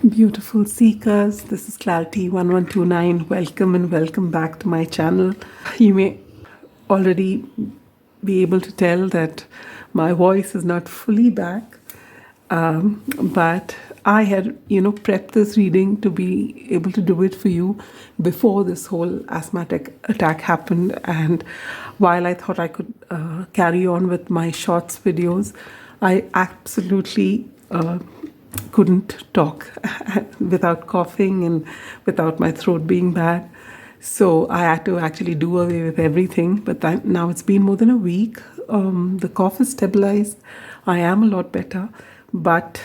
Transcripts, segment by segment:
Beautiful seekers, this is Clarity 1129. Welcome and welcome back to my channel. You may already be able to tell that my voice is not fully back, but I had, prepped this reading to be able to do it for you before this whole asthmatic attack happened. And while I thought I could carry on with my shorts videos, I absolutely couldn't talk without coughing and without my throat being bad. So I had to actually do away with everything. But now it's been more than a week. The cough is stabilized. I am a lot better, but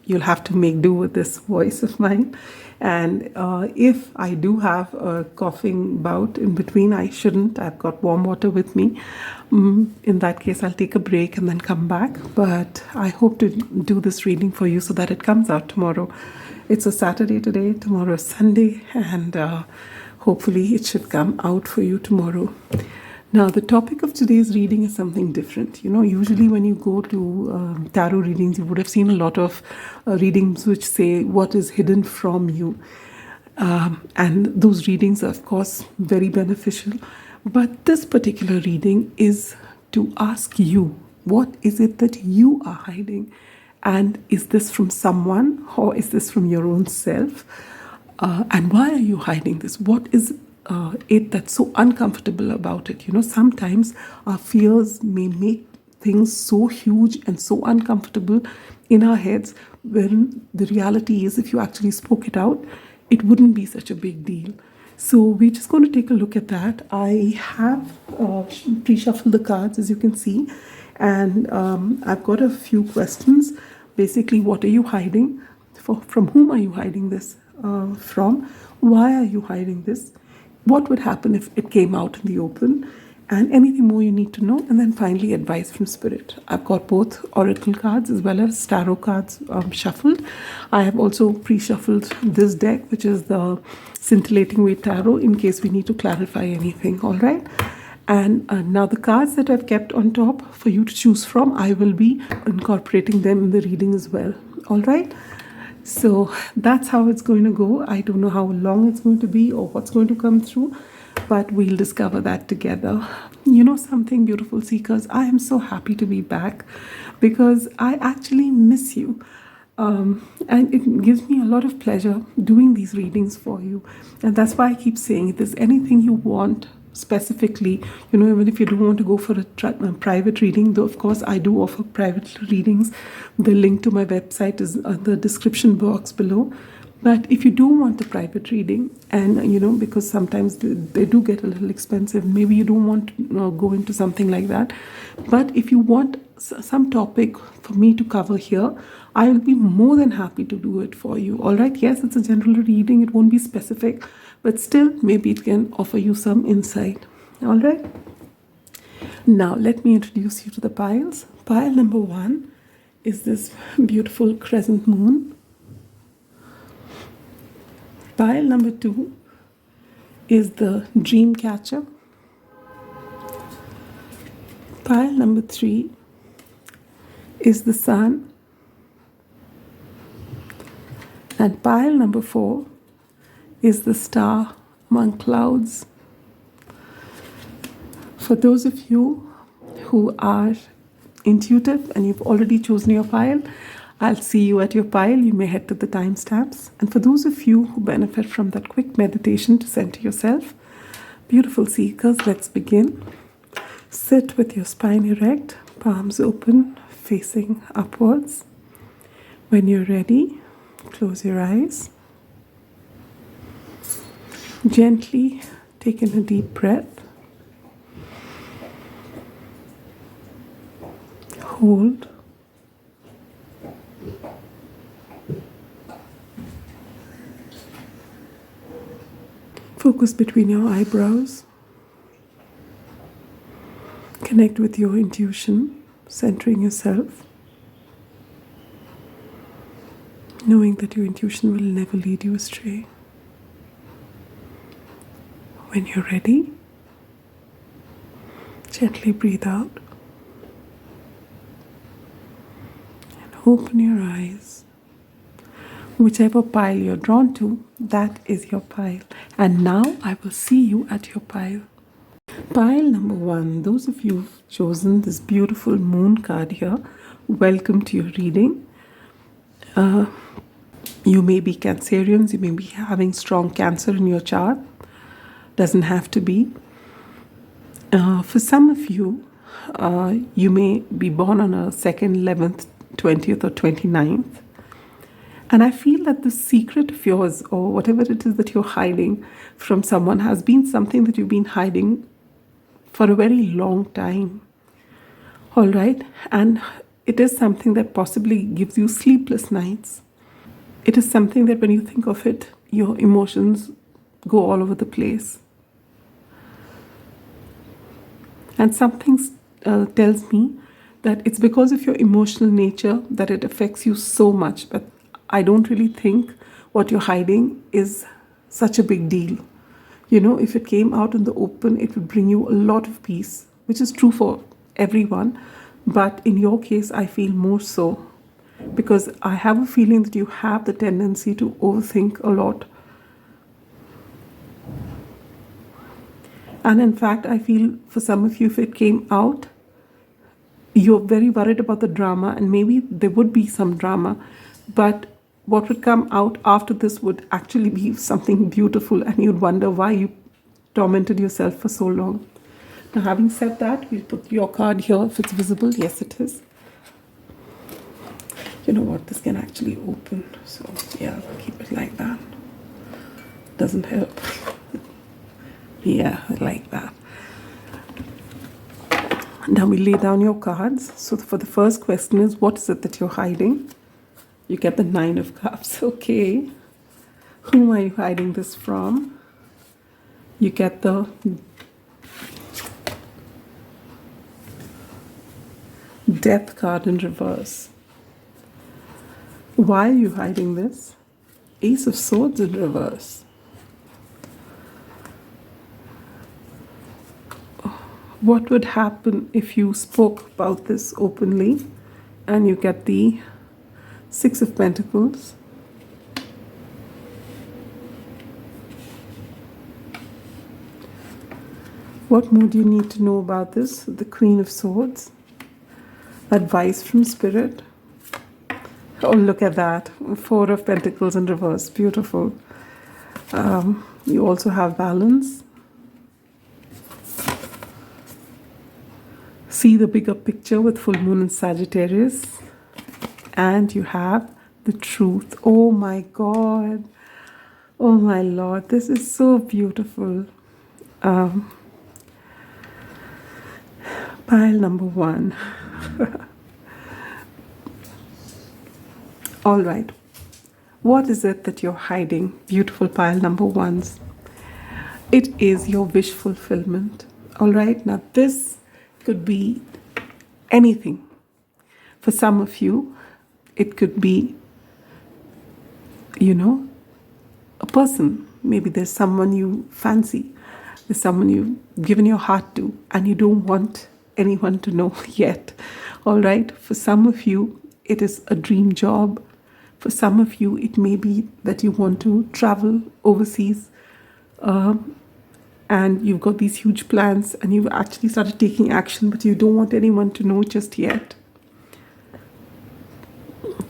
you'll have to make do with this voice of mine. And if I do have a coughing bout in between, I shouldn't. I've got warm water with me. In that case, I'll take a break and then come back. But I hope to do this reading for you so that it comes out tomorrow. It's a Saturday today, tomorrow is Sunday, and hopefully it should come out for you tomorrow. Now, the topic of today's reading is something different. Usually when you go to tarot readings, you would have seen a lot of readings which say what is hidden from you. And those readings are, of course, very beneficial. But this particular reading is to ask you, what is it that you are hiding? And is this from someone, or is this from your own self? And why are you hiding this? What is it that's so uncomfortable about it? Sometimes our fears may make things so huge and so uncomfortable in our heads, when the reality is, if you actually spoke it out, it wouldn't be such a big deal. So we're just going to take a look at that. I have pre-shuffled the cards, as you can see, and I've got a few questions. Basically, what are you hiding? From whom are you hiding this from? Why are you hiding this? What would happen if it came out in the open? And anything more you need to know. And then finally, advice from Spirit. I've got both oracle cards as well as tarot cards shuffled. I have also pre-shuffled this deck, which is the Scintillating Way Tarot, in case we need to clarify anything. All right. And now the cards that I've kept on top for you to choose from, I will be incorporating them in the reading as well. All right. So that's how it's going to go. I don't know how long it's going to be or what's going to come through, but we'll discover that together. Something, beautiful seekers, I am so happy to be back because I actually miss you. And it gives me a lot of pleasure doing these readings for you. And that's why I keep saying, if there's anything you want specifically, even if you don't want to go for a private reading, though of course I do offer private readings. The link to my website is the description box below. But if you do want the private reading, and because sometimes they do get a little expensive, maybe you don't want to go into something like that. But if you want some topic for me to cover here, I will be more than happy to do it for you. All right. Yes, it's a general reading. It won't be specific, but still maybe it can offer you some insight. All right. Now let me introduce you to the piles. Pile number 1 is this beautiful crescent moon. Pile number 2 is the dream catcher. Pile number 3 is the sun. And pile number 4 is the star among clouds. For those of you who are intuitive and you've already chosen your pile, I'll see you at your pile. You may head to the timestamps. And for those of you who benefit from that quick meditation to center yourself, beautiful seekers, let's begin. Sit with your spine erect, palms open, facing upwards. When you're ready, close your eyes. Gently take in a deep breath. Hold. Focus between your eyebrows. Connect with your intuition, centering yourself, knowing that your intuition will never lead you astray. When you're ready, gently breathe out and open your eyes. Whichever pile you're drawn to, that is your pile. And now I will see you at your pile. Pile number 1, those of you who've chosen this beautiful moon card here, welcome to your reading. You may be Cancerians, you may be having strong Cancer in your chart. Doesn't have to be. For some of you, you may be born on a 2nd, 11th, 20th or 29th. And I feel that the secret of yours, or whatever it is that you're hiding from someone, has been something that you've been hiding for a very long time. All right? And it is something that possibly gives you sleepless nights. It is something that when you think of it, your emotions go all over the place. And something tells me that it's because of your emotional nature that it affects you so much. But I don't really think what you're hiding is such a big deal. You know, if it came out in the open, it would bring you a lot of peace, which is true for everyone. But in your case, I feel more so, because I have a feeling that you have the tendency to overthink a lot. And in fact, I feel for some of you, if it came out, you're very worried about the drama, and maybe there would be some drama, but what would come out after this would actually be something beautiful, and you'd wonder why you tormented yourself for so long. Now, having said that, we'll put your card here if it's visible. Yes, it is. You know what? This can actually open. So, yeah, I'll keep it like that. Doesn't help. Yeah, I like that. Now we lay down your cards. So for the first question is, what is it that you're hiding? You get the 9 of Cups. Okay. Whom are you hiding this from? You get the Death card in reverse. Why are you hiding this? Ace of Swords in reverse. What would happen if you spoke about this openly? And you get the 6 of Pentacles. What more do you need to know about this? The Queen of Swords. Advice from Spirit. Oh, look at that. 4 of Pentacles in reverse. Beautiful. You also have balance. See the bigger picture with full moon in Sagittarius. And you have the Truth. Oh my God. Oh my Lord. This is so beautiful. Pile number 1. All right. What is it that you're hiding? Beautiful pile number 1s. It is your wish fulfillment. All right. Now this could be anything. For some of you, it could be, a person. Maybe there's someone you fancy. There's someone you've given your heart to, and you don't want anyone to know yet. All right. For some of you, it is a dream job. For some of you, it may be that you want to travel overseas, and you've got these huge plans, and you've actually started taking action, but you don't want anyone to know just yet.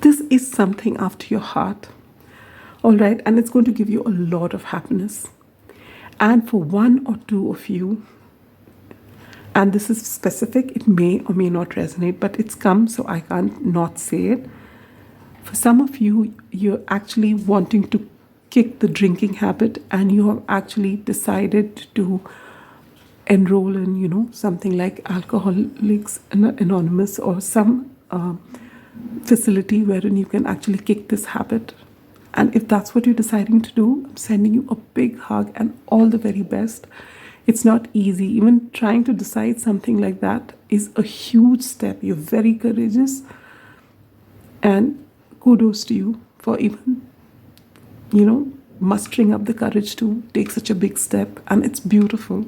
This is something after your heart. All right. And it's going to give you a lot of happiness. And for 1 or 2 of you, and this is specific, it may or may not resonate, but it's come, so I can't not say it. For some of you, you're actually wanting to kick the drinking habit, and you have actually decided to enroll in, something like Alcoholics Anonymous or some facility wherein you can actually kick this habit. And if that's what you're deciding to do, I'm sending you a big hug and all the very best. It's not easy. Even trying to decide something like that is a huge step. You're very courageous, and kudos to you for even, mustering up the courage to take such a big step. And it's beautiful.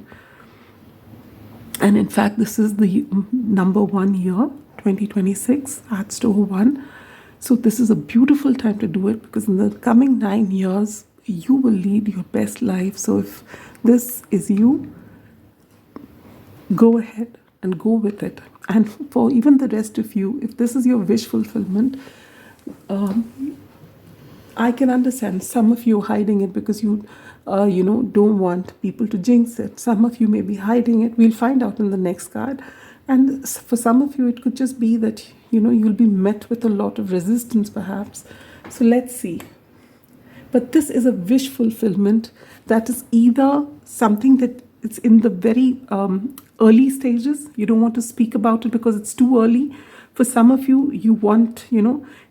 And in fact, this is the number 1 year, 2026, adds to 1. So this is a beautiful time to do it, because in the coming 9 years, you will lead your best life. So if this is you, go ahead and go with it. And for even the rest of you, if this is your wish fulfillment, I can understand some of you hiding it because you don't want people to jinx it. Some of you may be hiding it. We'll find out in the next card. And for some of you, it could just be that, you'll be met with a lot of resistance perhaps. So let's see. But this is a wish fulfillment that is either something that it's in the very early stages. You don't want to speak about it because it's too early. For some of you, you want,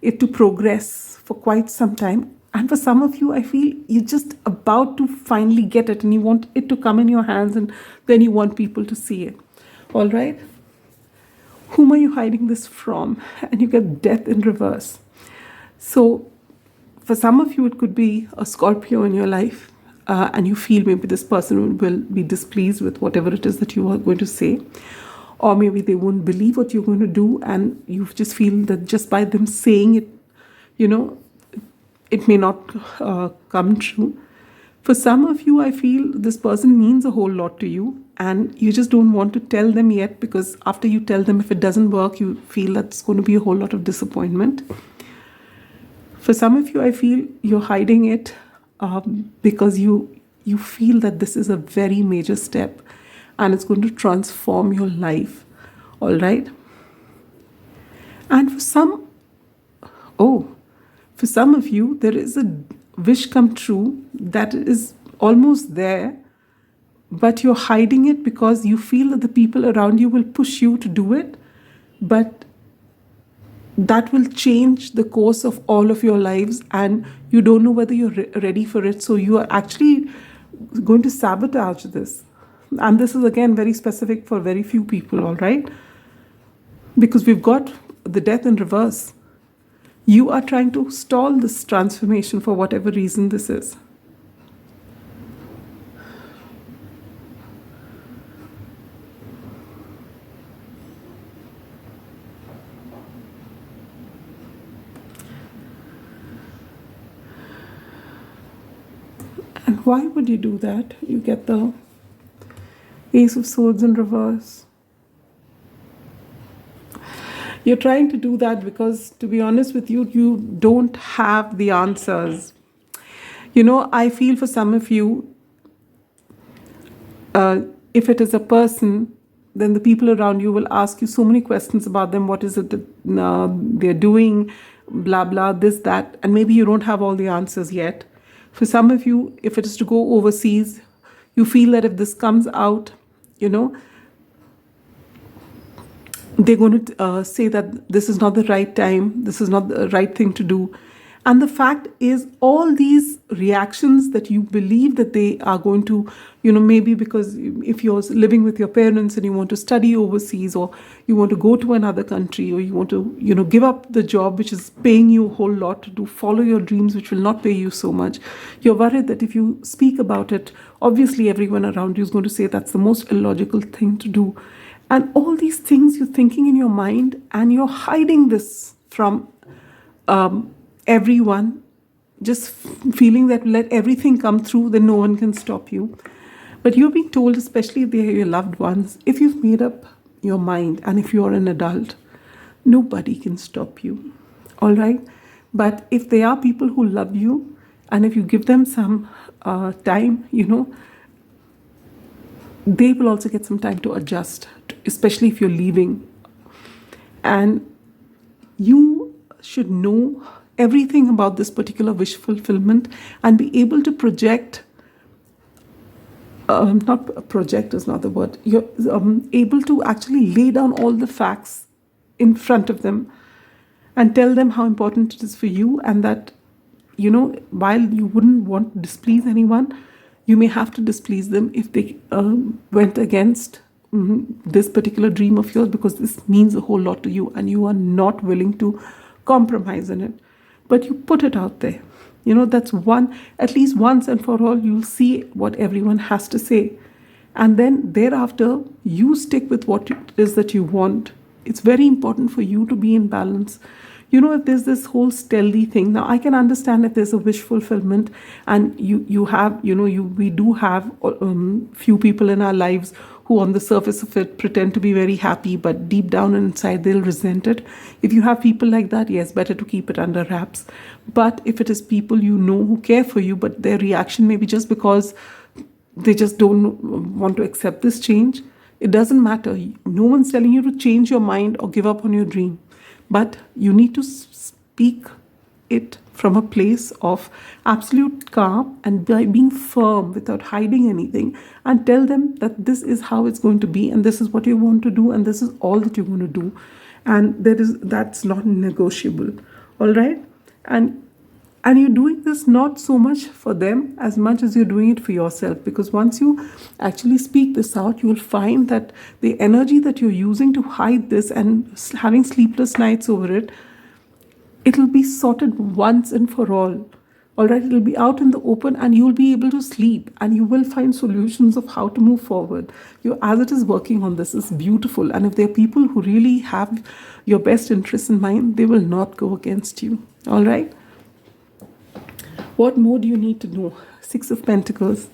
it to progress for quite some time. And for some of you, I feel you're just about to finally get it and you want it to come in your hands and then you want people to see it. All right? Whom are you hiding this from? And you get death in reverse. So for some of you, it could be a Scorpio in your life, and you feel maybe this person will be displeased with whatever it is that you are going to say. Or maybe they won't believe what you're going to do, and you just feel that just by them saying it, it may not come true. For some of you, I feel this person means a whole lot to you, and you just don't want to tell them yet, because after you tell them, if it doesn't work, you feel that's going to be a whole lot of disappointment. For some of you, I feel you're hiding it because you feel that this is a very major step and it's going to transform your life. All right? And for some of you, there is a wish come true that is almost there, but you're hiding it because you feel that the people around you will push you to do it, but that will change the course of all of your lives and you don't know whether you're ready for it. So you are actually going to sabotage this. And this is again very specific for very few people, all right? Because we've got the death in reverse. You are trying to stall this transformation for whatever reason this is. And why would you do that? You get the Ace of Swords in reverse. You're trying to do that because, to be honest with you, you don't have the answers. I feel for some of you, if it is a person, then the people around you will ask you so many questions about them. What is it that they're doing? Blah, blah, this, that. And maybe you don't have all the answers yet. For some of you, if it is to go overseas, you feel that if this comes out, they're going to say that this is not the right time, this is not the right thing to do. And the fact is, all these reactions that you believe that they are going to, maybe because if you're living with your parents and you want to study overseas, or you want to go to another country, or you want to, give up the job which is paying you a whole lot to follow your dreams, which will not pay you so much. You're worried that if you speak about it, obviously everyone around you is going to say that's the most illogical thing to do. And all these things you're thinking in your mind, and you're hiding this from everyone, just feeling that let everything come through, then no one can stop you. But you're being told, especially if they're your loved ones, if you've made up your mind and if you're an adult, nobody can stop you. All right? But if there are people who love you, and if you give them some time, they will also get some time to adjust, especially if you're leaving. And you should know everything about this particular wish fulfillment and be able to project, not project is not the word, you're able to actually lay down all the facts in front of them and tell them how important it is for you, and that, while you wouldn't want to displease anyone, you may have to displease them if they went against this particular dream of yours, because this means a whole lot to you and you are not willing to compromise in it. But you put it out there. That's one, at least once and for all, you'll see what everyone has to say. And then thereafter, you stick with what it is that you want. It's very important for you to be in balance. If there's this whole stealthy thing, now I can understand if there's a wish fulfillment, and you have, we do have few people in our lives who on the surface of it pretend to be very happy, but deep down inside they'll resent it. If you have people like that, yes, better to keep it under wraps. But if it is people who care for you, but their reaction may be just because they just don't want to accept this change, it doesn't matter. No one's telling you to change your mind or give up on your dream. But you need to speak it from a place of absolute calm and by being firm without hiding anything, and tell them that this is how it's going to be and this is what you want to do and this is all that you're going to do. And that's not negotiable. All right? And you're doing this not so much for them as much as you're doing it for yourself, because once you actually speak this out, you'll find that the energy that you're using to hide this and having sleepless nights over it, it'll be sorted once and for all. All right, it'll be out in the open and you'll be able to sleep and you will find solutions of how to move forward. As it is working on this is beautiful. And if there are people who really have your best interests in mind, they will not go against you. All right. What more do you need to know? Six of Pentacles.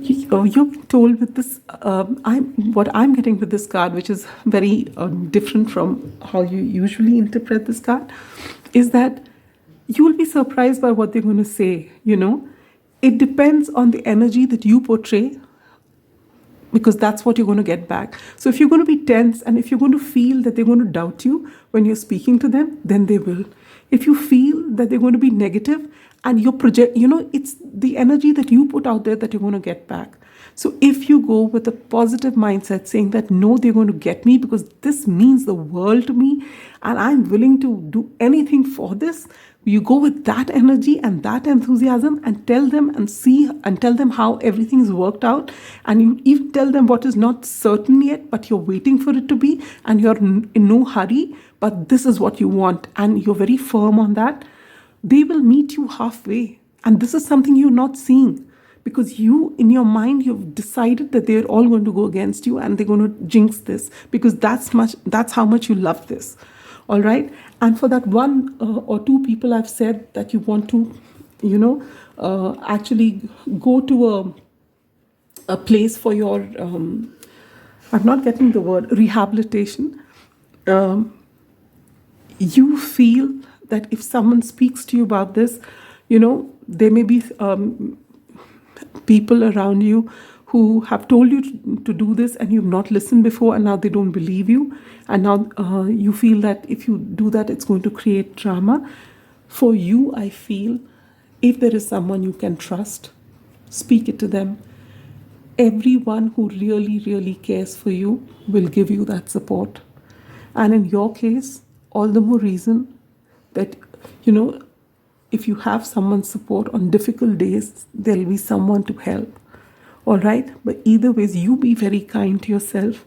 You're told with this, what I'm getting with this card, which is very different from how you usually interpret this card, is that you will be surprised by what they're going to say. It depends on the energy that you portray, because that's what you're going to get back. So if you're going to be tense and if you're going to feel that they're going to doubt you when you're speaking to them, then they will. If you feel that they're going to be negative and you project, it's the energy that you put out there that you're going to get back. So if you go with a positive mindset saying that, no, they're going to get me because this means the world to me and I'm willing to do anything for this, you go with that energy and that enthusiasm and tell them and tell them how everything's worked out. And you even tell them what is not certain yet, but you're waiting for it to be and you're in no hurry, but this is what you want. And you're very firm on that. They will meet you halfway. And this is something you're not seeing, because you, in your mind, you've decided that they're all going to go against you and they're going to jinx this, because that's how much you love this. All right. And for that one or two people I've said that you want to, actually go to a place for your, I'm not getting the word, rehabilitation. You feel that if someone speaks to you about this, there may be people around you who have told you to do this and you've not listened before, and now they don't believe you. And now you feel that if you do that, it's going to create drama. For you, I feel, if there is someone you can trust, speak it to them. Everyone who really, really cares for you will give you that support. And in your case, all the more reason that, if you have someone's support on difficult days, there'll be someone to help. All right? But either ways, you be very kind to yourself.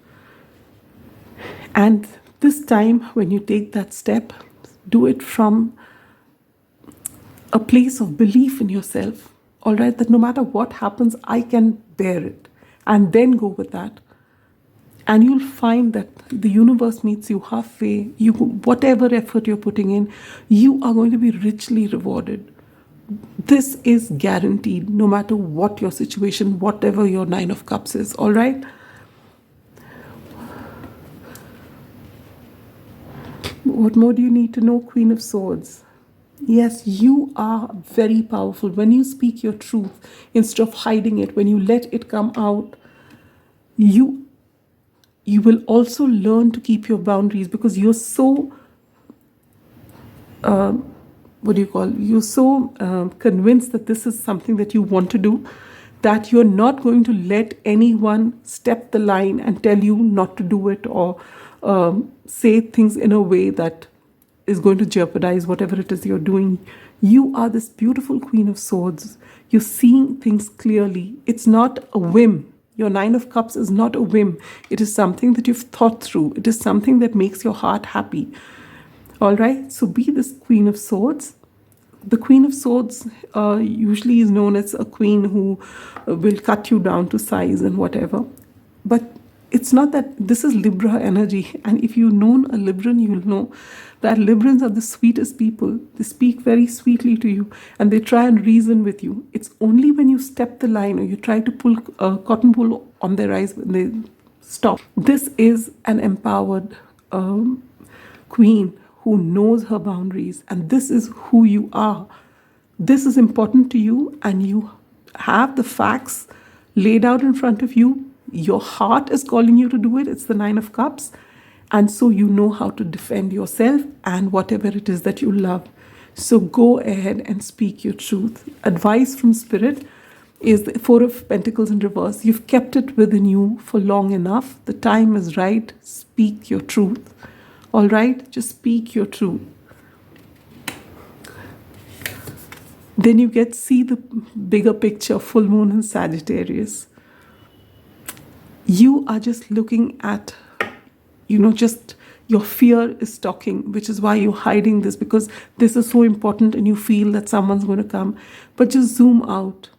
And this time, when you take that step, do it from a place of belief in yourself. All right? That no matter what happens, I can bear it. And then go with that. And you'll find that the universe meets you halfway. Whatever effort you're putting in, you are going to be richly rewarded. This is guaranteed, no matter what your situation, whatever your Nine of Cups is. All right? What more do you need to know? Queen of Swords. Yes, you are very powerful. When you speak your truth, instead of hiding it, when you let it come out, you will also learn to keep your boundaries, because you're so, you're so convinced that this is something that you want to do, that you're not going to let anyone step the line and tell you not to do it, or say things in a way that is going to jeopardize whatever it is you're doing. You are this beautiful Queen of Swords. You're seeing things clearly. It's not a whim. Your Nine of Cups is not a whim. It is something that you've thought through. It is something that makes your heart happy. All right? So be this Queen of Swords. The Queen of Swords usually is known as a queen who will cut you down to size and whatever. But it's not that this is Libra energy. And if you've known a Libran, you'll know that Librans are the sweetest people. They speak very sweetly to you and they try and reason with you. It's only when you step the line or you try to pull cotton wool on their eyes when they stop. This is an empowered queen who knows her boundaries, and this is who you are. This is important to you, and you have the facts laid out in front of you. Your heart is calling you to do it. It's the 9 of Cups. And so you know how to defend yourself and whatever it is that you love. So go ahead and speak your truth. Advice from Spirit is the 4 of Pentacles in reverse. You've kept it within you for long enough. The time is right. Speak your truth. All right? Just speak your truth. Then you get see the bigger picture, full moon in Sagittarius. You are just looking at, just your fear is talking, which is why you're hiding this, because this is so important and you feel that someone's going to come. But just zoom out.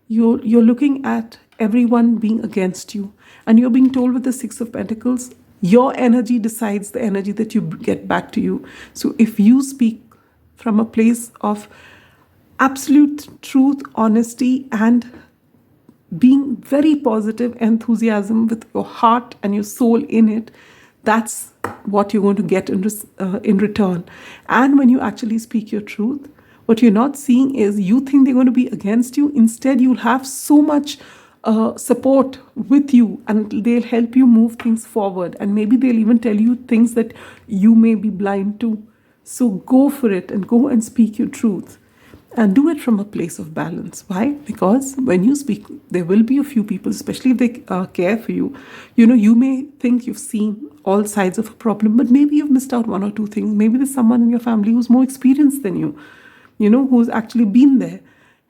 You're looking at everyone being against you, and you're being told with the 6 of Pentacles, your energy decides the energy that you get back to you. So if you speak from a place of absolute truth, honesty, and being very positive enthusiasm with your heart and your soul in it, that's what you're going to get in return. And when you actually speak your truth, what you're not seeing is you think they're going to be against you. Instead, you'll have so much support with you, and they'll help you move things forward. And maybe they'll even tell you things that you may be blind to. So go for it and go and speak your truth. And do it from a place of balance. Why? Because when you speak, there will be a few people, especially if they care for you. You may think you've seen all sides of a problem, but maybe you've missed out 1 or 2 things. Maybe there's someone in your family who's more experienced than you, who's actually been there.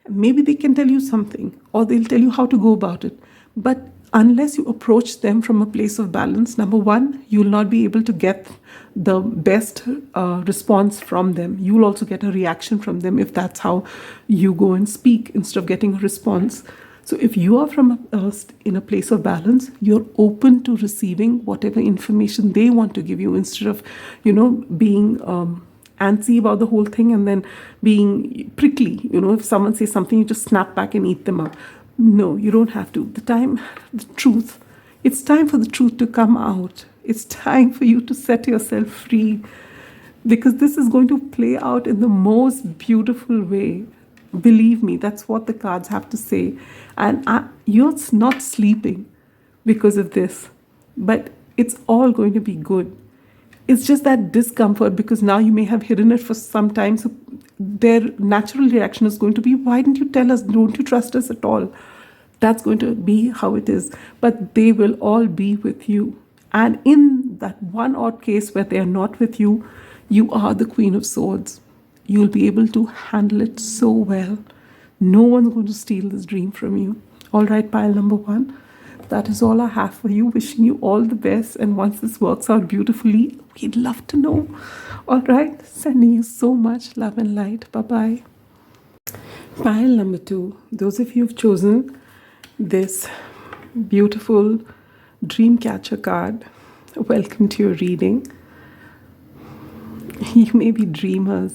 Maybe they can tell you something, or they'll tell you how to go about it. But unless you approach them from a place of balance, number one, you will not be able to get the best response from them. You will also get a reaction from them if that's how you go and speak instead of getting a response. So if you are in a place of balance, you're open to receiving whatever information they want to give you instead of, being antsy about the whole thing and then being prickly. If someone says something, you just snap back and eat them up. No, you don't have to. It's time for the truth to come out. It's time for you to set yourself free, because this is going to play out in the most beautiful way. Believe me, that's what the cards have to say. And you're not sleeping because of this, but it's all going to be good. It's just that discomfort, because now you may have hidden it for some time. So their natural reaction is going to be, why didn't you tell us? Don't you trust us at all? That's going to be how it is. But they will all be with you. And in that one odd case where they are not with you, you are the Queen of Swords. You'll be able to handle it so well. No one's going to steal this dream from you. All right, pile number 1. That is all I have for you. Wishing you all the best. And once this works out beautifully, we'd love to know. All right. Sending you so much love and light. Bye-bye. Pile number 2. Those of you who've chosen this beautiful dream catcher card, welcome to your reading. You may be dreamers,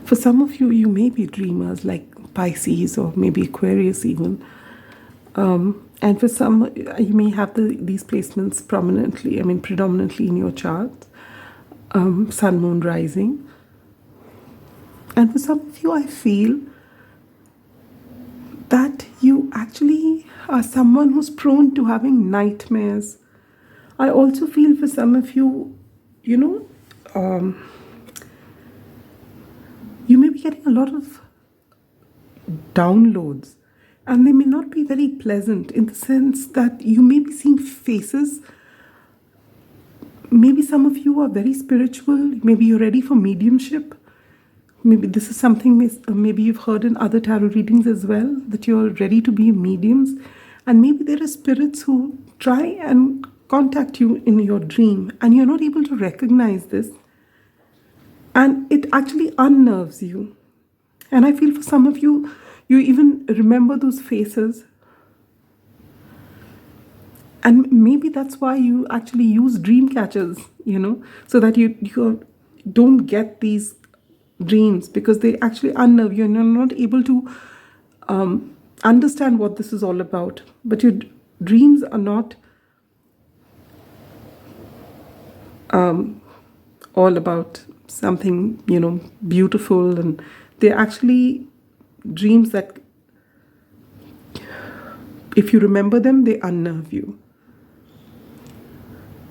for some of you, you may be dreamers like Pisces or maybe Aquarius even. And for some, you may have these placements predominantly in your chart. Sun, Moon, Rising. And for some of you, I feel that you actually are someone who's prone to having nightmares. I also feel for some of you, you may be getting a lot of downloads, and they may not be very pleasant in the sense that you may be seeing faces. Maybe some of you are very spiritual. Maybe you're ready for mediumship. Maybe this is something maybe you've heard in other tarot readings as well, that you're ready to be mediums. And maybe there are spirits who try and contact you in your dream, and you're not able to recognize this. And it actually unnerves you. And I feel for some of you, You even remember those faces. And maybe that's why you actually use dream catchers, so that you don't get these dreams, because they actually unnerve you and you're not able to understand what this is all about. But your dreams are not all about something, beautiful, and they're actually dreams that, if you remember them, they unnerve you.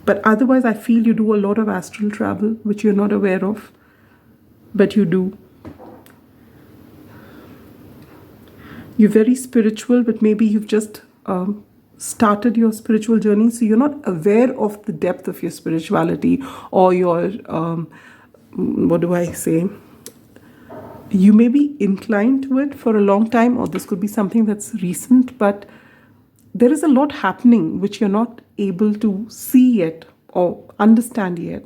But otherwise, I feel you do a lot of astral travel, which you're not aware of, but you do. You're very spiritual, but maybe you've just started your spiritual journey, so you're not aware of the depth of your spirituality, or your, what do I say? You may be inclined to it for a long time, or this could be something that's recent, but there is a lot happening which you're not able to see yet or understand yet.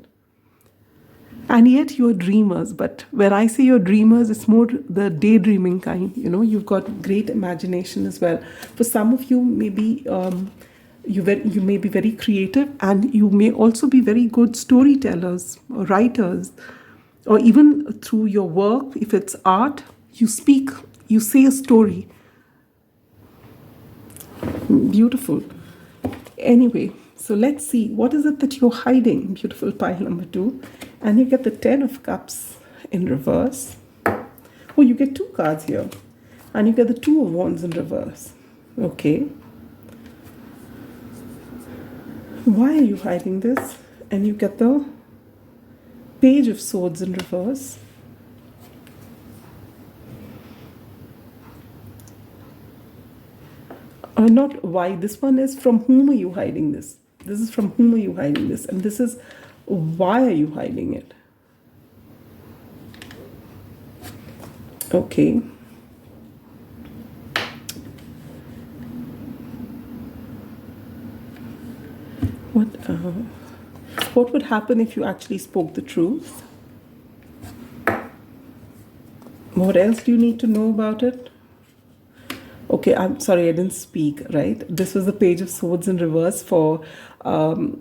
And yet you're dreamers. But when I say you're dreamers, it's more the daydreaming kind. You've got great imagination as well. For some of you, maybe you may be very creative, and you may also be very good storytellers or writers, or even through your work, if it's art, you say a story. Beautiful. Anyway, so let's see, what is it that you're hiding? Beautiful pile number 2. And you get the 10 of Cups in reverse. Oh, you get 2 cards here. And you get the 2 of Wands in reverse. Okay. Why are you hiding this? And you get the Page of Swords in reverse. Not why. This one is from whom are you hiding this? This is from whom are you hiding this? And this is why are you hiding it? Okay. What would happen if you actually spoke the truth? What else do you need to know about it? Okay, I'm sorry, I didn't speak, right? This was the Page of Swords in reverse for from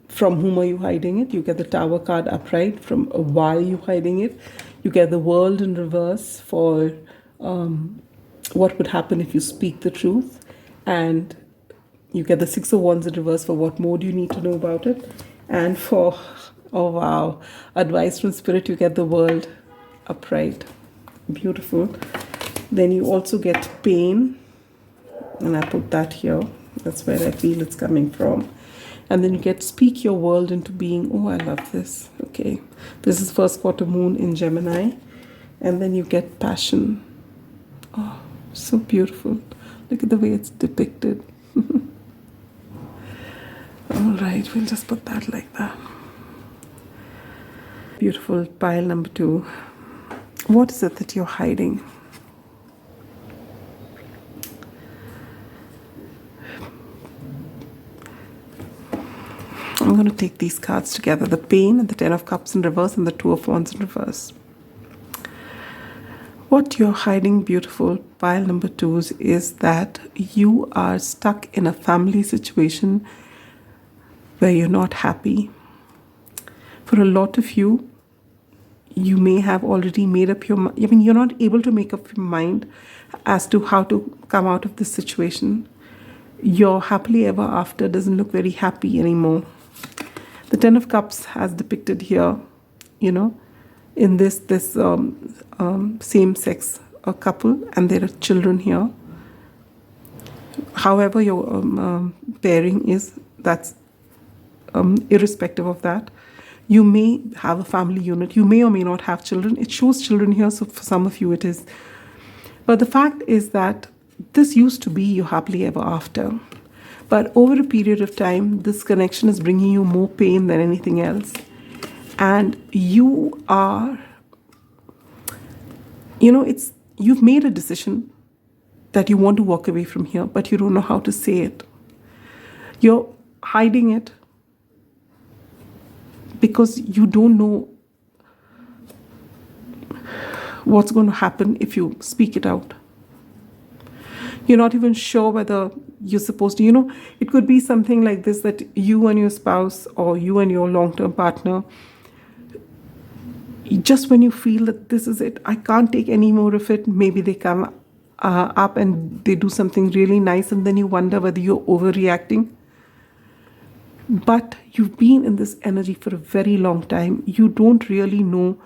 whom are you hiding it? You get the Tower card upright from why are you hiding it? You get the World in reverse for what would happen if you speak the truth. And you get the Six of Wands in reverse for what more do you need to know about it. And for, oh wow, advice from Spirit, you get the World upright. Beautiful. Then you also get pain, and I put that here. That's where I feel it's coming from. And then you get speak your world into being. Oh, I love this. Okay. This is first quarter moon in Gemini. And then you get passion. Oh, so beautiful. Look at the way it's depicted. All right, we'll just put that like that. Beautiful pile number 2. What is it that you're hiding? I'm going to take these cards together. The pain and the 10 of Cups in reverse and the 2 of Wands in reverse. What you're hiding, beautiful pile number 2s, is that you are stuck in a family situation where you're not happy. For a lot of you, you may have already made up your mind. I mean, you're not able to make up your mind as to how to come out of this situation. Your happily ever after doesn't look very happy anymore. The 10 of Cups as depicted here, in this same-sex couple, and there are children here. However your pairing is, that's irrespective of that. You may have a family unit. You may or may not have children. It shows children here, so for some of you it is. But the fact is that this used to be your happily ever after. But over a period of time, this connection is bringing you more pain than anything else. And you are, you've made a decision that you want to walk away from here, but you don't know how to say it. You're hiding it because you don't know what's going to happen if you speak it out. You're not even sure whether you're supposed to, it could be something like this, that you and your spouse or you and your long-term partner, just when you feel that this is it, I can't take any more of it, maybe they come up and they do something really nice, and then you wonder whether you're overreacting. But you've been in this energy for a very long time. You don't really know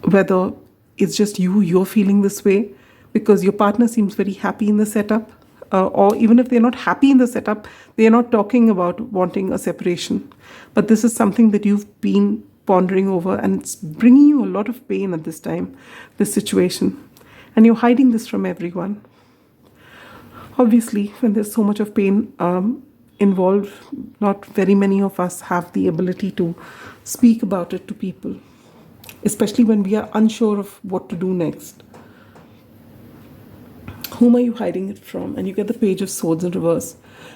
whether it's just you're feeling this way, because your partner seems very happy in the setup, or even if they're not happy in the setup, they're not talking about wanting a separation. But this is something that you've been pondering over, and it's bringing you a lot of pain at this time, this situation. And you're hiding this from everyone. Obviously, when there's so much of pain involved, not very many of us have the ability to speak about it to people, especially when we are unsure of what to do next. Whom are you hiding it from? And you get the Page of Swords in reverse.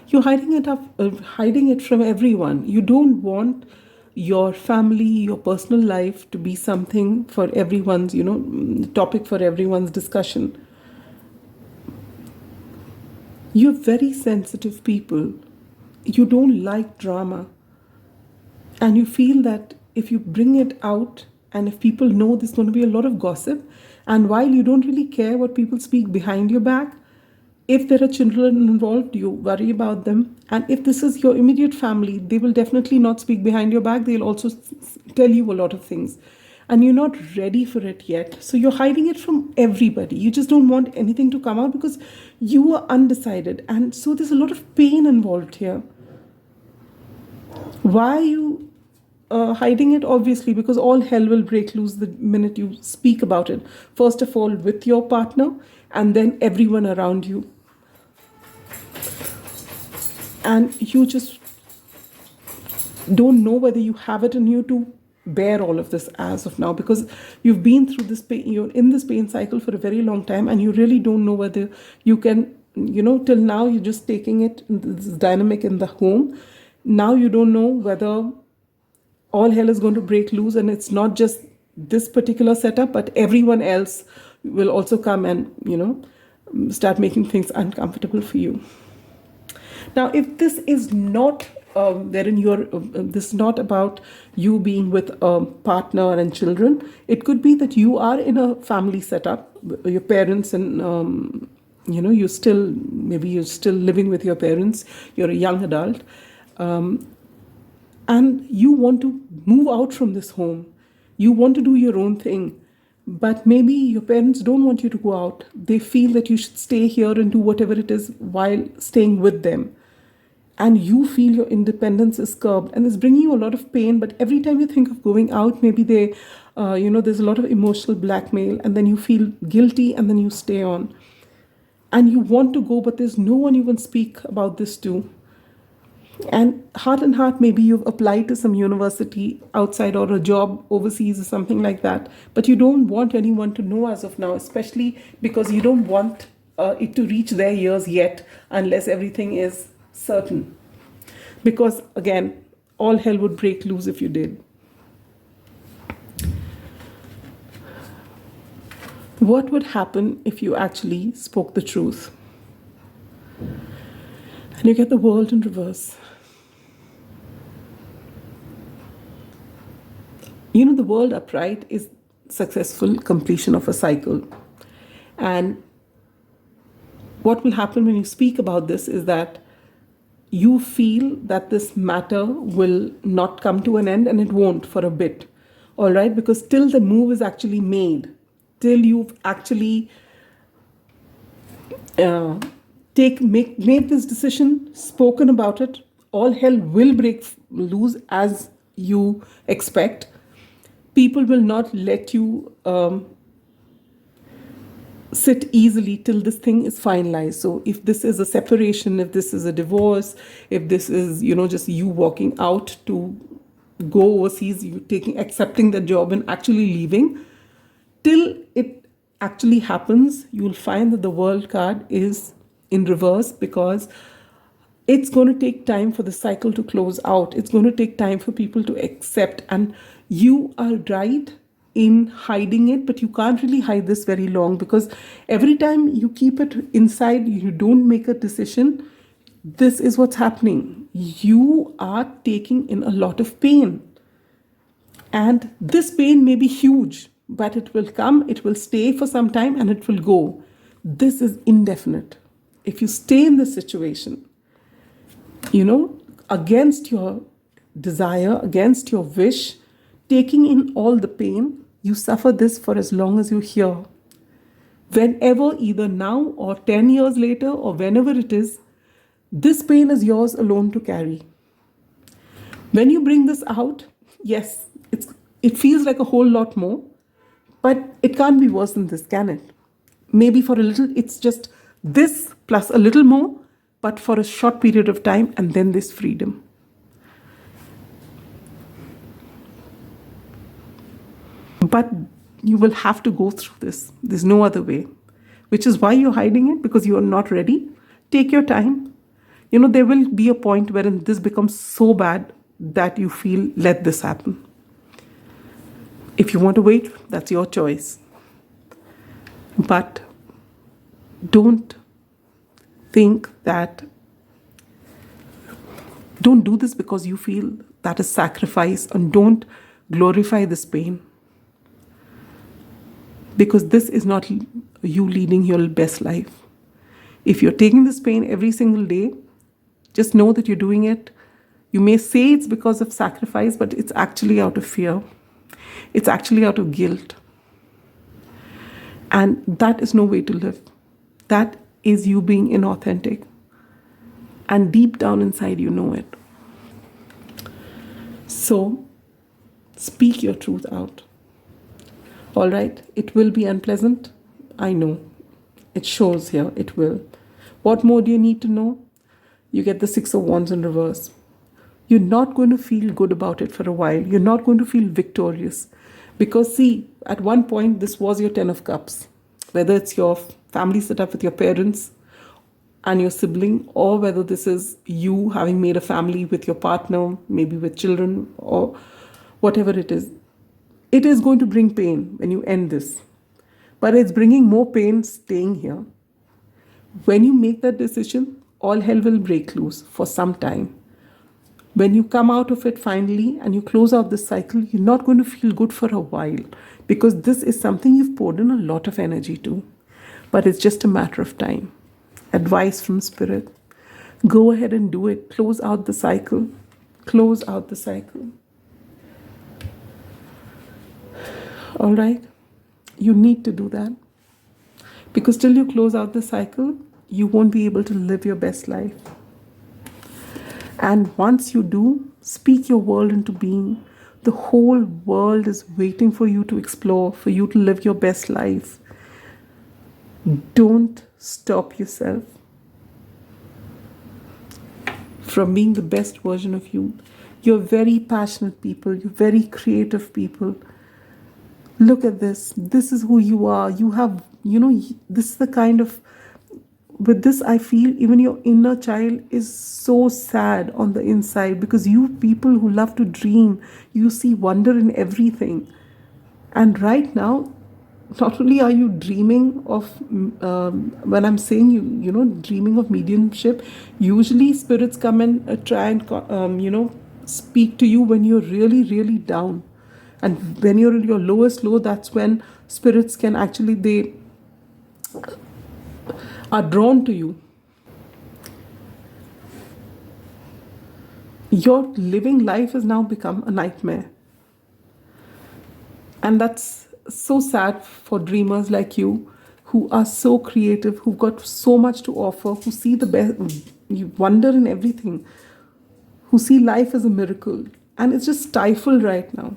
You're hiding it from everyone. You don't want your family, your personal life to be something for everyone's, topic for everyone's discussion. You're very sensitive people. You don't like drama. And you feel that if you bring it out, and if people know, there's going to be a lot of gossip. And while you don't really care what people speak behind your back, if there are children involved, you worry about them. And if this is your immediate family, they will definitely not speak behind your back. They'll also tell you a lot of things. And you're not ready for it yet. So you're hiding it from everybody. You just don't want anything to come out because you are undecided. And so there's a lot of pain involved here. Why are you hiding it? Obviously, because all hell will break loose the minute you speak about it. First of all, with your partner, and then everyone around you. And you just don't know whether you have it in you to bear all of this as of now, because you've been through this pain, you're in this pain cycle for a very long time, and you really don't know whether you can, till now you're just taking it, this dynamic in the home. Now you don't know whether all hell is going to break loose, and it's not just this particular setup, but everyone else will also come and, start making things uncomfortable for you. Now, if this is not this is not about you being with a partner and children, it could be that you are in a family setup, your parents, and you're still living with your parents, you're a young adult, and you want to move out from this home. You want to do your own thing, but maybe your parents don't want you to go out. They feel that you should stay here and do whatever it is while staying with them. And you feel your independence is curbed, and it's bringing you a lot of pain. But every time you think of going out, maybe there's a lot of emotional blackmail, and then you feel guilty, and then you stay on. And you want to go, but there's no one you can speak about this to. And heart and heart, maybe you've applied to some university outside or a job overseas or something like that, but you don't want anyone to know as of now, especially because you don't want it to reach their ears yet, unless everything is certain. Because again, all hell would break loose if you did. What would happen if you actually spoke the truth? And you get the World in reverse. The World upright is successful completion of a cycle. And what will happen when you speak about this is that you feel that this matter will not come to an end, and it won't for a bit. All right? Because till the move is actually made, till you've actually made this decision, spoken about it, all hell will break loose as you expect. People will not let you sit easily till this thing is finalized. So if this is a separation, if this is a divorce, if this is, just you walking out to go overseas, you accepting the job and actually leaving, till it actually happens, you'll find that the World card is in reverse, because it's going to take time for the cycle to close out. It's going to take time for people to accept. And you are right in hiding it, but you can't really hide this very long, because every time you keep it inside, you don't make a decision. This is what's happening. You are taking in a lot of pain. And this pain may be huge, but it will come, it will stay for some time, and it will go. This is indefinite. If you stay in this situation, against your desire, against your wish, taking in all the pain, you suffer this for as long as you're here. Whenever, either now or 10 years later or whenever it is, this pain is yours alone to carry. When you bring this out, yes, it feels like a whole lot more, but it can't be worse than this, can it? Maybe for a little, it's just this plus a little more, but for a short period of time, and then this freedom. But you will have to go through this. There's no other way, which is why you're hiding it, because you are not ready. Take your time. There will be a point wherein this becomes so bad that you feel, let this happen. If you want to wait, that's your choice. But don't think that, don't do this because you feel that is sacrifice, and don't glorify this pain, because this is not you leading your best life. If you're taking this pain every single day, just know that you're doing it. You may say it's because of sacrifice, but it's actually out of fear. It's actually out of guilt. And that is no way to live. That is you being inauthentic. And deep down inside, you know it. So, speak your truth out. All right, it will be unpleasant. I know. It shows here, it will. What more do you need to know? You get the 6 of Wands in reverse. You're not going to feel good about it for a while. You're not going to feel victorious. Because see, at one point, this was your 10 of Cups. Whether it's your family set up with your parents and your sibling, or whether this is you having made a family with your partner, maybe with children, or whatever it is. It is going to bring pain when you end this. But it's bringing more pain staying here. When you make that decision, all hell will break loose for some time. When you come out of it finally and you close out this cycle, you're not going to feel good for a while, because this is something you've poured in a lot of energy to. But it's just a matter of time. Advice from Spirit. Go ahead and do it. Close out the cycle. Close out the cycle. All right? You need to do that. Because till you close out the cycle, you won't be able to live your best life. And once you do, speak your world into being. The whole world is waiting for you to explore, for you to live your best life. Don't stop yourself from being the best version of you. You're very passionate people. You're very creative people. Look at this. This is who you are. You have, this is the kind of, with this, I feel even your inner child is so sad on the inside, because you people who love to dream, you see wonder in everything. And right now, not only are you dreaming of, when I'm saying dreaming of mediumship, usually spirits come and try and, speak to you when you're really, really down. And when you're at your lowest low, that's when spirits can actually, they are drawn to you. Your living life has now become a nightmare. And that's so sad for dreamers like you, who are so creative, who've got so much to offer, who see the best, you wonder in everything, who see life as a miracle. And it's just stifled right now.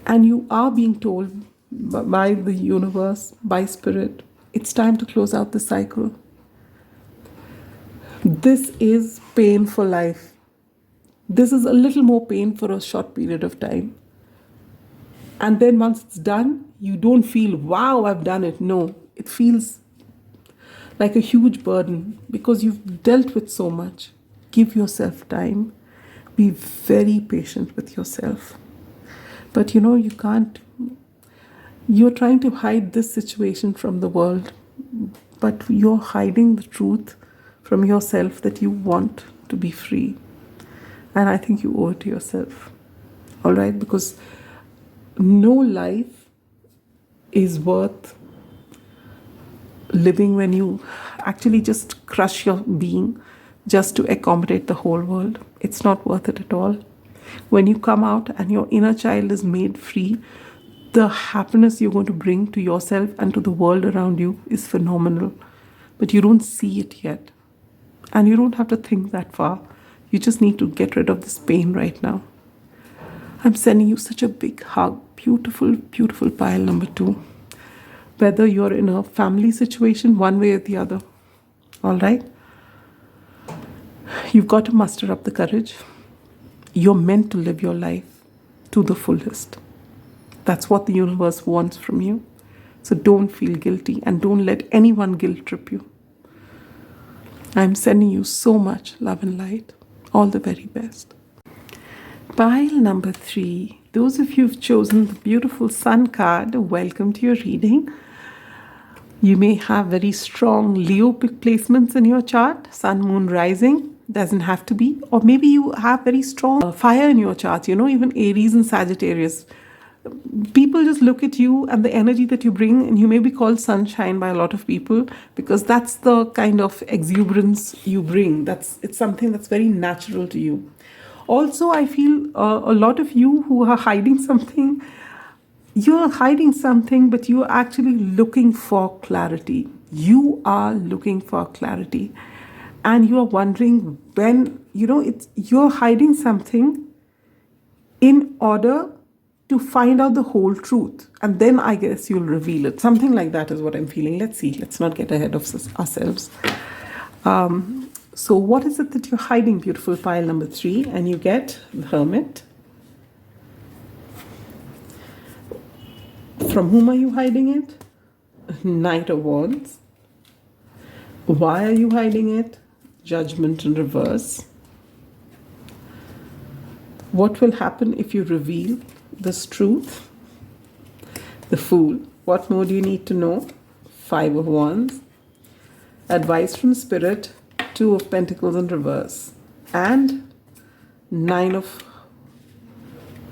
And you are being told by the universe, by Spirit, it's time to close out the cycle. This is pain for life. This is a little more pain for a short period of time. And then once it's done, you don't feel, wow, I've done it. No, it feels like a huge burden, because you've dealt with so much. Give yourself time. Be very patient with yourself. But you can't. You're trying to hide this situation from the world, but you're hiding the truth from yourself that you want to be free. And I think you owe it to yourself. All right? Because no life is worth living when you actually just crush your being just to accommodate the whole world. It's not worth it at all. When you come out and your inner child is made free, the happiness you're going to bring to yourself and to the world around you is phenomenal. But you don't see it yet. And you don't have to think that far. You just need to get rid of this pain right now. I'm sending you such a big hug. Beautiful, beautiful pile number 2. Whether you're in a family situation, one way or the other. All right? You've got to muster up the courage. You're meant to live your life to the fullest. That's what the universe wants from you. So don't feel guilty and don't let anyone guilt trip you. I'm sending you so much love and light. All the very best. Pile number 3. Those of you who've chosen the beautiful Sun card, welcome to your reading. You may have very strong Leo placements in your chart, Sun, Moon, Rising. Doesn't have to be. Or maybe you have very strong fire in your charts, even Aries and Sagittarius. People just look at you and the energy that you bring, and you may be called sunshine by a lot of people because that's the kind of exuberance you bring. It's something that's very natural to you. Also, I feel a lot of you who are hiding something, you're hiding something, but you're actually looking for clarity. You are looking for clarity. And you are wondering when, you're hiding something in order to find out the whole truth. And then I guess you'll reveal it. Something like that is what I'm feeling. Let's see. Let's not get ahead of ourselves. So what is it that you're hiding, beautiful pile number 3? And you get the Hermit. From whom are you hiding it? Knight of Wands. Why are you hiding it? Judgment in reverse. What will happen if you reveal this truth? The Fool. What more do you need to know? 5 of Wands. Advice from Spirit. 2 of Pentacles in reverse. And 9 of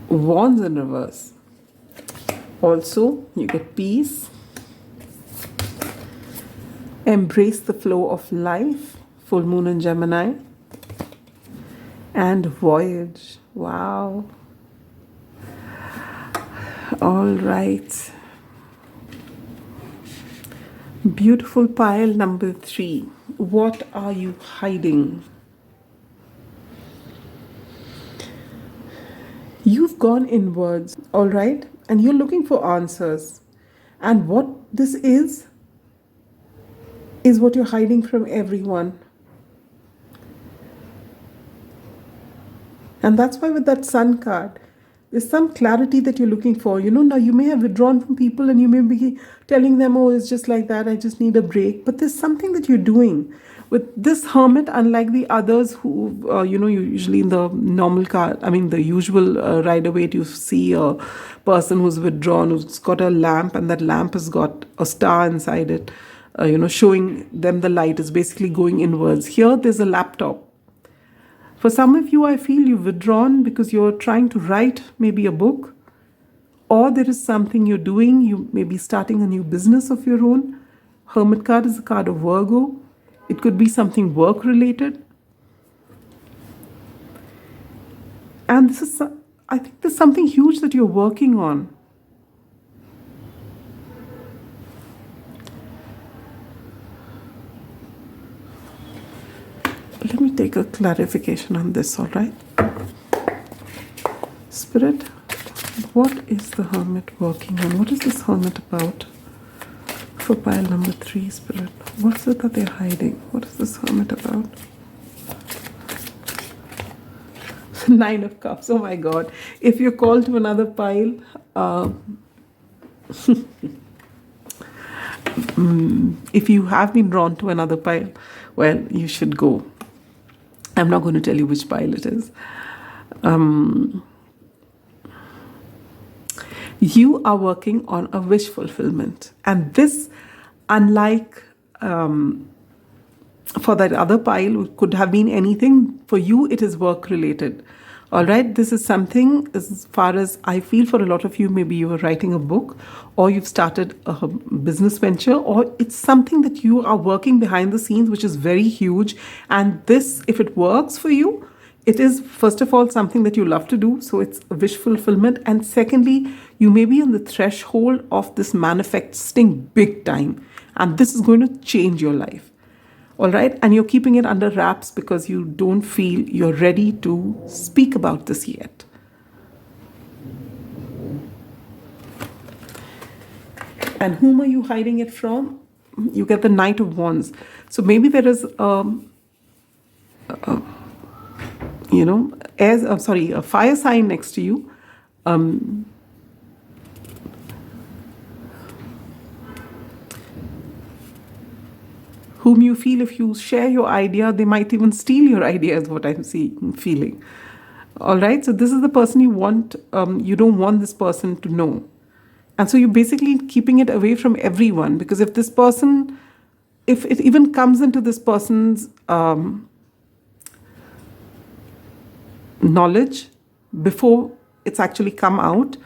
Wands in reverse. Also, you get peace. Embrace the flow of life. Full Moon in Gemini. And Voyage. Wow. All right. Beautiful pile number 3. What are you hiding? You've gone inwards, all right? And you're looking for answers. And what this is what you're hiding from everyone. And that's why with that Sun card, there's some clarity that you're looking for. Now you may have withdrawn from people and you may be telling them, oh, it's just like that, I just need a break. But there's something that you're doing. With this Hermit, unlike the others who, you usually in the normal card, the usual Rider-Waite, you see a person who's withdrawn, who's got a lamp, and that lamp has got a star inside it, showing them the light is basically going inwards. Here, there's a laptop. For some of you, I feel you've withdrawn because you're trying to write maybe a book, or there is something you're doing. You may be starting a new business of your own. Hermit card is a card of Virgo. It could be something work-related. And I think there's something huge that you're working on. Let me take a clarification on this, all right? Spirit, what is the Hermit working on? What is this Hermit about? For pile number 3, Spirit. What's it that they're hiding? What is this Hermit about? 9 of Cups. Oh my God. If you're called to another pile, if you have been drawn to another pile, well, you should go. I'm not going to tell you which pile it is. You are working on a wish fulfillment. And this, unlike for that other pile, it could have been anything. For you, it is work related. All right, this is something, as far as I feel, for a lot of you, maybe you are writing a book, or you've started a business venture, or it's something that you are working behind the scenes, which is very huge. And this, if it works for you, it is, first of all, something that you love to do. So it's a wish fulfillment. And secondly, you may be on the threshold of this manifesting big time. And this is going to change your life. All right. And you're keeping it under wraps because you don't feel you're ready to speak about this yet. And whom are you hiding it from? You get the Knight of Wands. So maybe there is, a fire sign next to you. Whom you feel if you share your idea, they might even steal your idea, is what I'm feeling. All right. So this is the person you want. You don't want this person to know. And so you're basically keeping it away from everyone, because if this person, if it even comes into this person's knowledge before it's actually come out,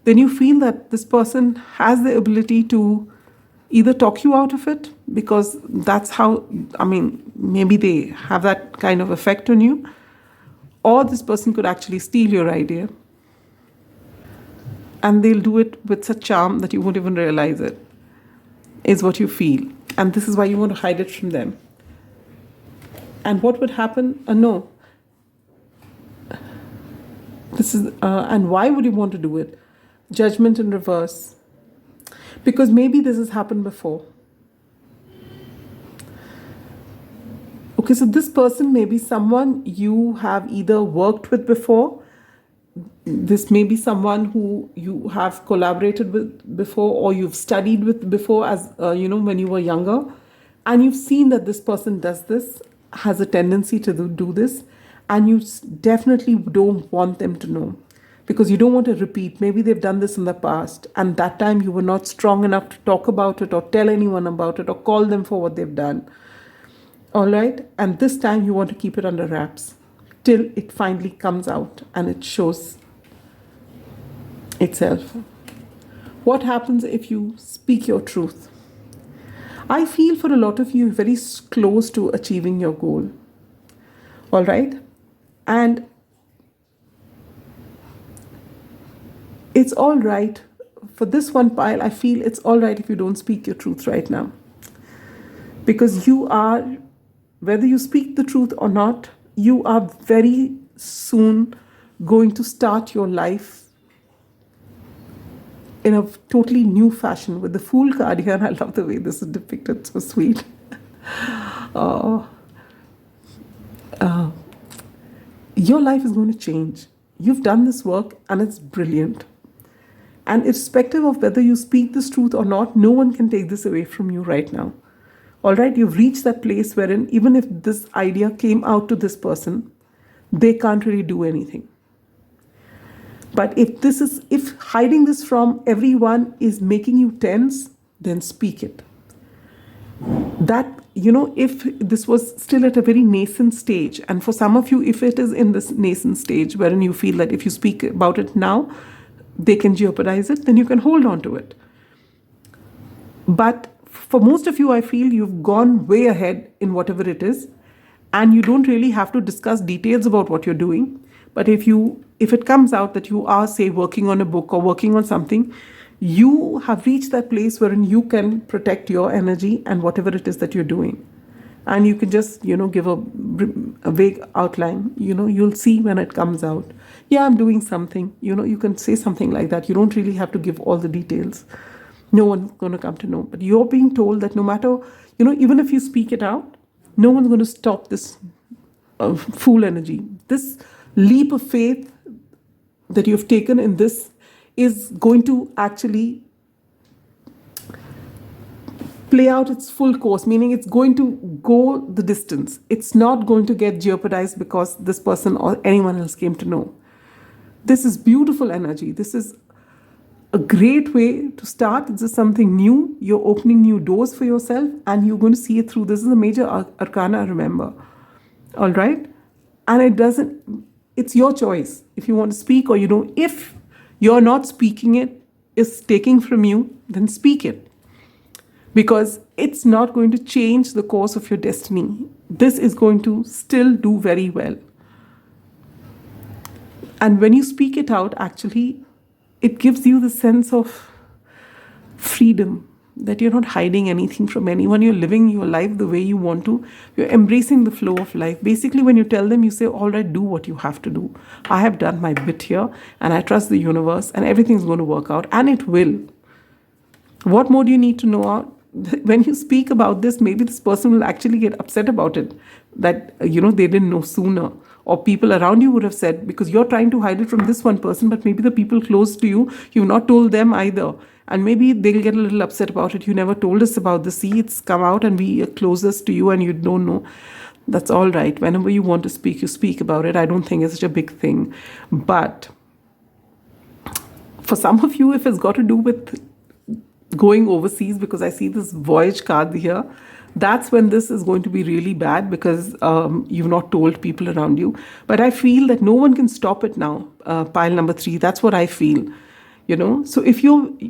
then you feel that this person has the ability to either talk you out of it, because that's how, maybe they have that kind of effect on you, or this person could actually steal your idea. And they'll do it with such charm that you won't even realize it, is what you feel. And this is why you want to hide it from them. And what would happen? No. This is, and why would you want to do it? Judgment in reverse. Because maybe this has happened before. Okay, so this person may be someone you have either worked with before. This may be someone who you have collaborated with before, or you've studied with before, as when you were younger. And you've seen that this person does this, has a tendency to do this, and you definitely don't want them to know. Because you don't want to repeat. Maybe they've done this in the past, and that time you were not strong enough to talk about it or tell anyone about it or call them for what they've done. All right? And this time you want to keep it under wraps till it finally comes out and it shows itself. What happens if you speak your truth? I feel for a lot of you, very close to achieving your goal. All right? And it's all right. For this one pile, I feel it's all right if you don't speak your truth right now. Because you are, whether you speak the truth or not, you are very soon going to start your life in a totally new fashion. With the Fool card here, and I love the way this is depicted, so sweet. Your life is going to change. You've done this work and it's brilliant. And irrespective of whether you speak this truth or not, no one can take this away from you right now. All right, you've reached that place wherein even if this idea came out to this person, they can't really do anything. But if hiding this from everyone is making you tense, then speak it. That, if this was still at a very nascent stage, and for some of you, if it is in this nascent stage wherein you feel that if you speak about it now, they can jeopardize it, then you can hold on to it. But for most of you, I feel you've gone way ahead in whatever it is, and you don't really have to discuss details about what you're doing. But if it comes out that you are, say, working on a book or working on something, you have reached that place wherein you can protect your energy and whatever it is that you're doing. And you can just, give a vague outline. You'll see when it comes out. Yeah, I'm doing something. You can say something like that. You don't really have to give all the details. No one's going to come to know. But you're being told that no matter, even if you speak it out, no one's going to stop this fool energy. This leap of faith that you've taken in this is going to actually play out its full course, meaning it's going to go the distance. It's not going to get jeopardized because this person or anyone else came to know. This is beautiful energy. This is a great way to start. This is something new. You're opening new doors for yourself and you're going to see it through. This is a major arcana, remember. All right? And it's your choice. If you want to speak or you don't. If you're not speaking it, it's taking from you, then speak it. Because it's not going to change the course of your destiny. This is going to still do very well. And when you speak it out, actually, it gives you the sense of freedom, that you're not hiding anything from anyone. You're living your life the way you want to. You're embracing the flow of life. Basically, when you tell them, you say, all right, do what you have to do. I have done my bit here, and I trust the universe, and everything's going to work out, and it will. What more do you need to know out? When you speak about this, maybe this person will actually get upset about it, that, they didn't know sooner. Or people around you would have said, because you're trying to hide it from this one person, but maybe the people close to you, you've not told them either. And maybe they'll get a little upset about it. You never told us about this. See, it's come out and we are closest to you and you don't know. That's all right. Whenever you want to speak, you speak about it. I don't think it's such a big thing. But for some of you, if it's got to do with going overseas, because I see this voyage card here, that's when this is going to be really bad, because you've not told people around you. But I feel that no one can stop it now, pile number 3. That's what I feel, So if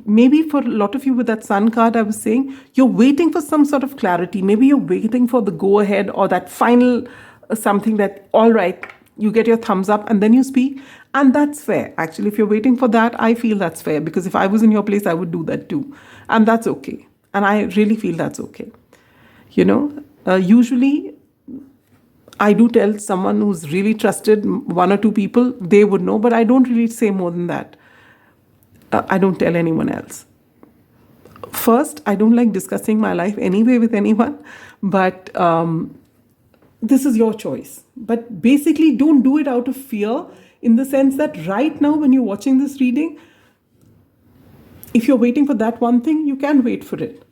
maybe for a lot of you with that sun card, I was saying, you're waiting for some sort of clarity. Maybe you're waiting for the go ahead or that final something that, all right, you get your thumbs up and then you speak. And that's fair. Actually, if you're waiting for that, I feel that's fair, because if I was in your place, I would do that too. And that's okay. And I really feel that's okay. Usually I do tell someone who's really trusted, 1 or 2 people, they would know, but I don't really say more than that. I don't tell anyone else. First, I don't like discussing my life anyway with anyone, but this is your choice. But basically, don't do it out of fear, in the sense that right now when you're watching this reading, if you're waiting for that one thing, you can wait for it.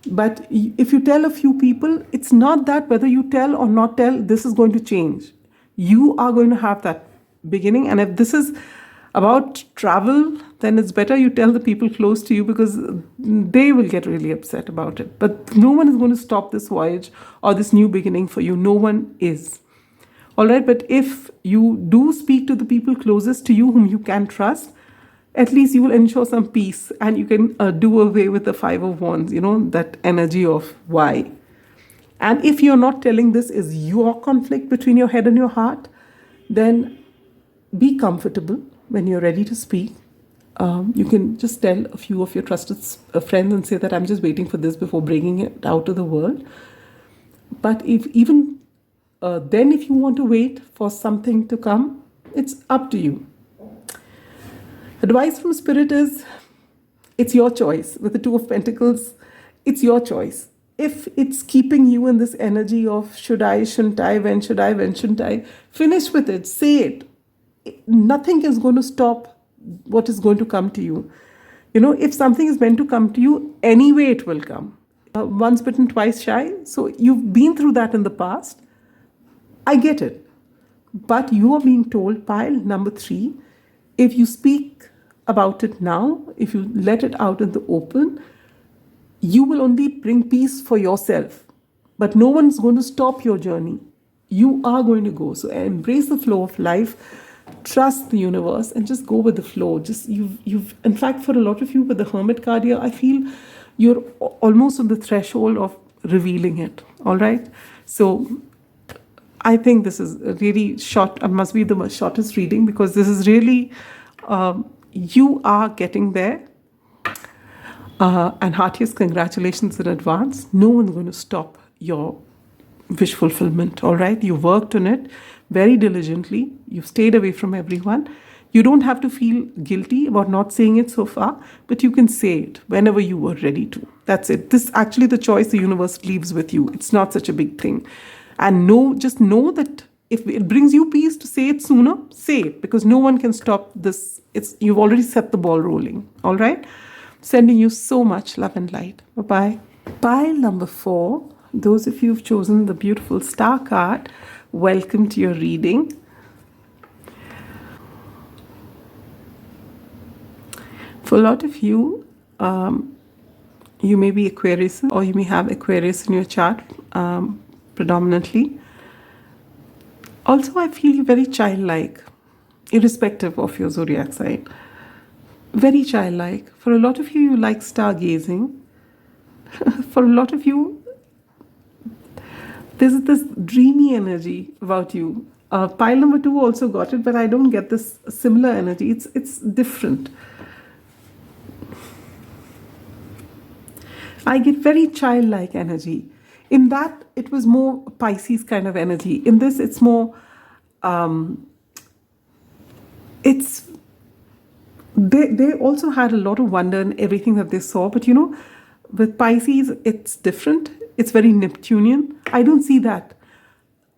But if you tell a few people, it's not that whether you tell or not tell, this is going to change. You are going to have that beginning. And if this is about travel, then it's better you tell the people close to you, because they will get really upset about it. But no one is going to stop this voyage or this new beginning for you. No one is. All right. But if you do speak to the people closest to you, whom you can trust, at least you will ensure some peace, and you can do away with the 5 of Wands, that energy of why. And if you're not telling this is your conflict between your head and your heart, then be comfortable when you're ready to speak. You can just tell a few of your trusted friends and say that I'm just waiting for this before bringing it out to the world. But if even then, if you want to wait for something to come, it's up to you. Advice from Spirit is, it's your choice. With the 2 of Pentacles, it's your choice. If it's keeping you in this energy of should I, shouldn't I, when should I, when shouldn't I, finish with it, say it. Nothing is going to stop what is going to come to you. If something is meant to come to you, anyway it will come. Once bitten, twice shy. So you've been through that in the past. I get it. But you are being told, pile number 3, if you speak about it now, if you let it out in the open, you will only bring peace for yourself. But no one's going to stop your journey. You are going to go. So embrace the flow of life, trust the universe, and just go with the flow. You've in fact, for a lot of you with the Hermit card here, I feel you're almost on the threshold of revealing it. All right. So I think this is a really short, must be the shortest reading, because this is really, you are getting there. And heartiest congratulations in advance. No one's going to stop your wish fulfillment, all right? You worked on it very diligently. You've stayed away from everyone. You don't have to feel guilty about not saying it so far, but you can say it whenever you were ready to. That's it. This actually the choice the universe leaves with you. It's not such a big thing. And just know that if it brings you peace to say it sooner, say it, because no one can stop this. You've already set the ball rolling, all right? Sending you so much love and light. Bye-bye. Pile number 4, those of you who've chosen the beautiful star card, welcome to your reading. For a lot of you, you may be Aquarius, or you may have Aquarius in your chart predominantly. Also, I feel you very childlike, irrespective of your zodiac sign. Very childlike. For a lot of you, you like stargazing. For a lot of you, there's this dreamy energy about you. Pile number 2 also got it, but I don't get this similar energy. It's different. I get very childlike energy. In that, it was more Pisces kind of energy. In this, it's more, they also had a lot of wonder in everything that they saw. But with Pisces, it's different. It's very Neptunian. I don't see that.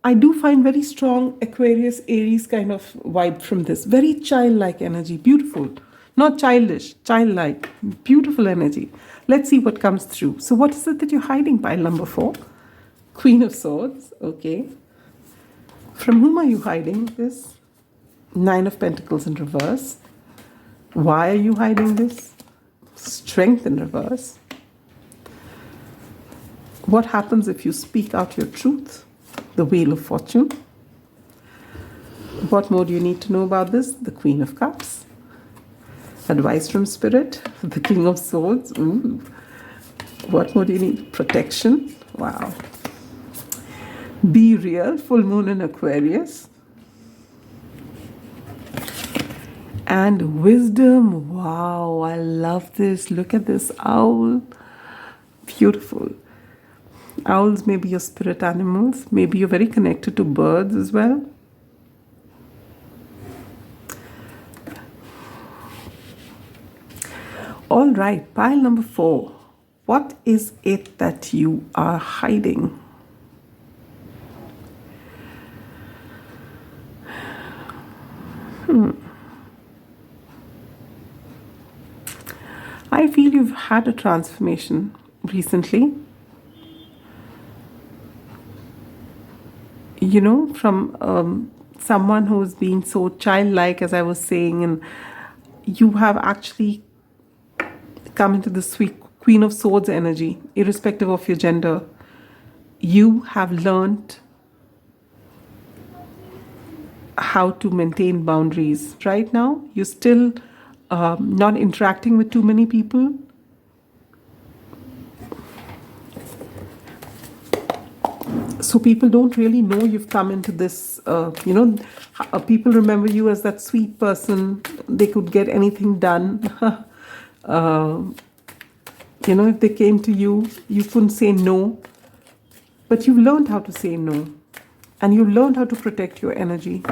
I do find very strong Aquarius, Aries kind of vibe from this. Very childlike energy. Beautiful. Not childish. Childlike. Beautiful energy. Let's see what comes through. So what is it that you're hiding, pile number 4? Queen of Swords. Okay. From whom are you hiding this? 9 of Pentacles in reverse. Why are you hiding this? Strength in reverse. What happens if you speak out your truth? The Wheel of Fortune. What more do you need to know about this? The Queen of Cups. Advice from Spirit. The King of Swords. Ooh. What more do you need? Protection. Wow. Be real. Full moon in Aquarius. And wisdom. Wow, I love this. Look at this owl. Beautiful. Owls may be your spirit animals. Maybe you're very connected to birds as well. All right, pile number 4. What is it that you are hiding? I feel you've had a transformation recently. From someone who's been so childlike, as I was saying, and you have actually come into the sweet Queen of Swords energy, irrespective of your gender. You have learned how to maintain boundaries. Right now, you're still not interacting with too many people. So people don't really know you've come into this, people remember you as that sweet person. They could get anything done. If they came to you, you couldn't say no. But you've learned how to say no. And you've learned how to protect your energy.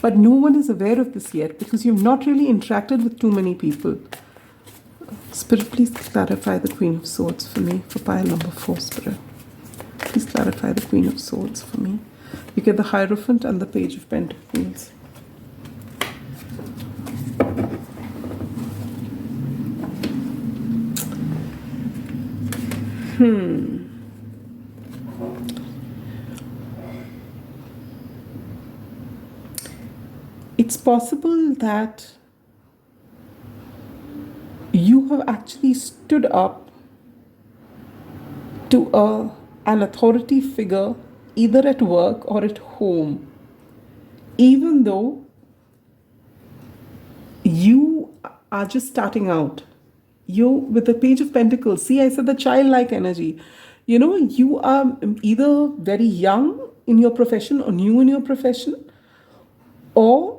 But no one is aware of this yet because you've not really interacted with too many people. Spirit, please clarify the Queen of Swords for me, for pile number 4, Spirit. Please clarify the Queen of Swords for me. You get the Hierophant and the Page of Pentacles. It's possible that you have actually stood up to an authority figure either at work or at home, even though you are just starting out. You, with the Page of Pentacles, see, I said the childlike energy. You are either very young in your profession or new in your profession, or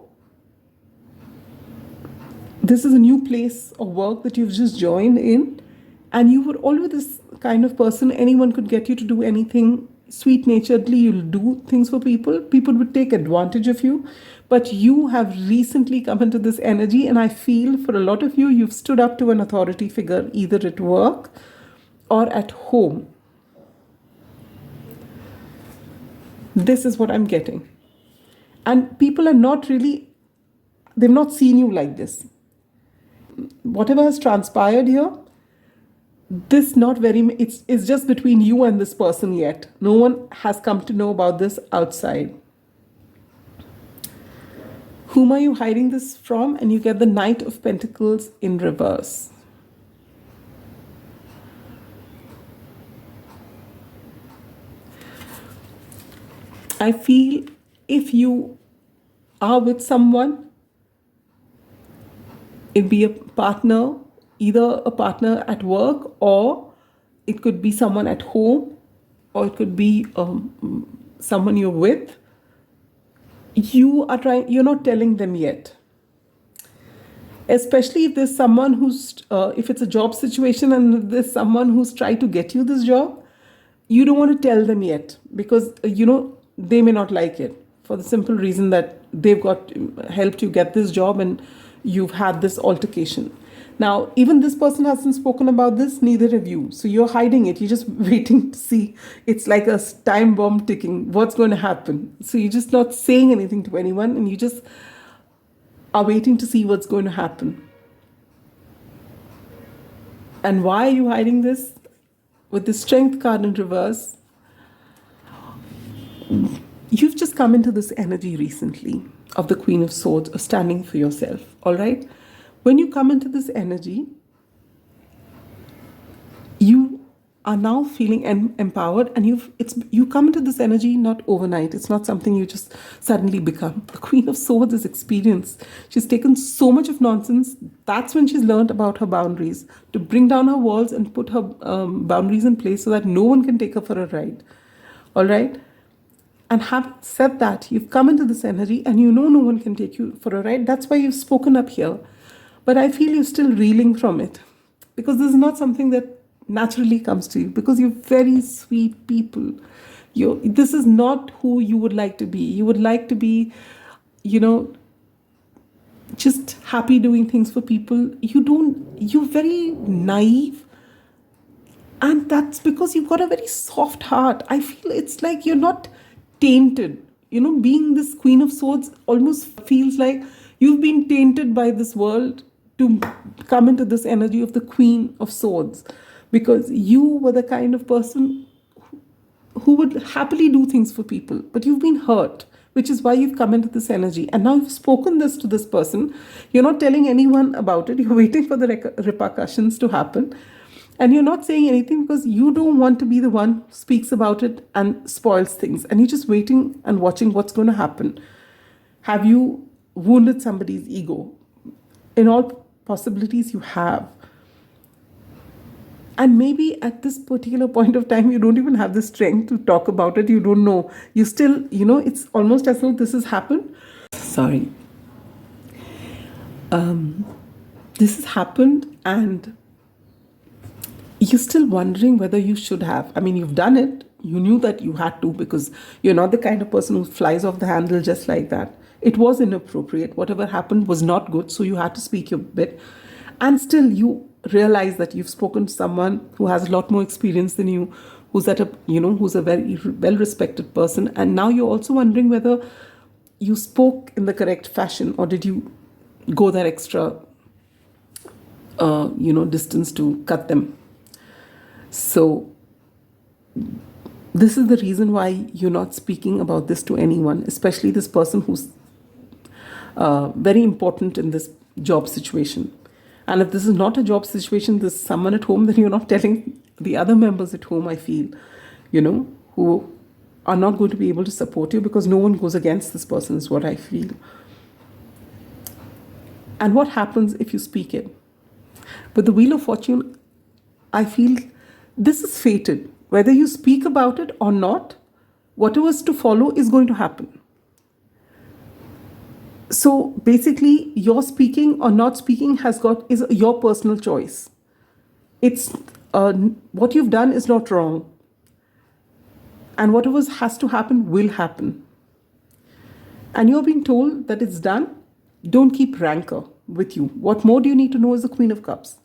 this is a new place of work that you've just joined in, and you were always this kind of person. Anyone could get you to do anything. Sweet-naturedly, you'll do things for people. People would take advantage of you. But you have recently come into this energy, and I feel for a lot of you, you've stood up to an authority figure either at work or at home. This is what I'm getting. And people are not really, they've not seen you like this. Whatever has transpired here, it's just between you and this person yet. No one has come to know about this outside. Whom are you hiding this from? And you get the Knight of Pentacles in reverse. I feel if you are with someone, it'd be a partner, either a partner at work, or it could be someone at home, or it could be someone you're with. You're not telling them yet. Especially if there's someone if it's a job situation and there's someone who's tried to get you this job, you don't want to tell them yet because, they may not like it for the simple reason that they've helped you get this job and you've had this altercation. Now, even this person hasn't spoken about this, neither have you. So you're hiding it. You're just waiting to see. It's like a time bomb ticking. What's going to happen? So you're just not saying anything to anyone and you just are waiting to see what's going to happen. And why are you hiding this? With the Strength card in reverse, you've just come into this energy recently of the Queen of Swords, of standing for yourself, all right? When you come into this energy, you are now feeling empowered, and you come into this energy not overnight. It's not something you just suddenly become. The Queen of Swords is experience. She's taken so much of nonsense. That's when she's learned about her boundaries, to bring down her walls and put her boundaries in place so that no one can take her for a ride, all right? And having said that, you've come into this energy and no one can take you for a ride. That's why you've spoken up here. But I feel you're still reeling from it because this is not something that naturally comes to you because you're very sweet people. This is not who you would like to be. You would like to be, just happy doing things for people. You're very naive. And that's because you've got a very soft heart. I feel it's like you're not tainted. Being this Queen of Swords almost feels like you've been tainted by this world to come into this energy of the Queen of Swords, because you were the kind of person who would happily do things for people, but you've been hurt, which is why you've come into this energy. And now you've spoken this to this person. You're not telling anyone about it. You're waiting for the repercussions to happen. And you're not saying anything because you don't want to be the one who speaks about it and spoils things. And you're just waiting and watching what's going to happen. Have you wounded somebody's ego? In all possibilities, you have. And maybe at this particular point of time, you don't even have the strength to talk about it. You don't know. You still, it's almost as though this has happened. Sorry. This has happened and you're still wondering whether you should have. I mean, you've done it. You knew that you had to because you're not the kind of person who flies off the handle just like that. It was inappropriate. Whatever happened was not good. So you had to speak your bit. And still you realize that you've spoken to someone who has a lot more experience than you, who's who's a very well-respected person. And now you're also wondering whether you spoke in the correct fashion or did you go that extra, distance to cut them. So this is the reason why you're not speaking about this to anyone, especially this person who's very important in this job situation. And if this is not a job situation, there's someone at home, then you're not telling the other members at home, I feel, who are not going to be able to support you because no one goes against this person is what I feel. And what happens if you speak it? With the Wheel of Fortune, I feel this is fated. Whether you speak about it or not, whatever is to follow is going to happen. So basically, your speaking or not speaking is your personal choice. It's what you've done is not wrong. And whatever has to happen will happen. And you're being told that it's done. Don't keep rancor with you. What more do you need to know is the Queen of Cups.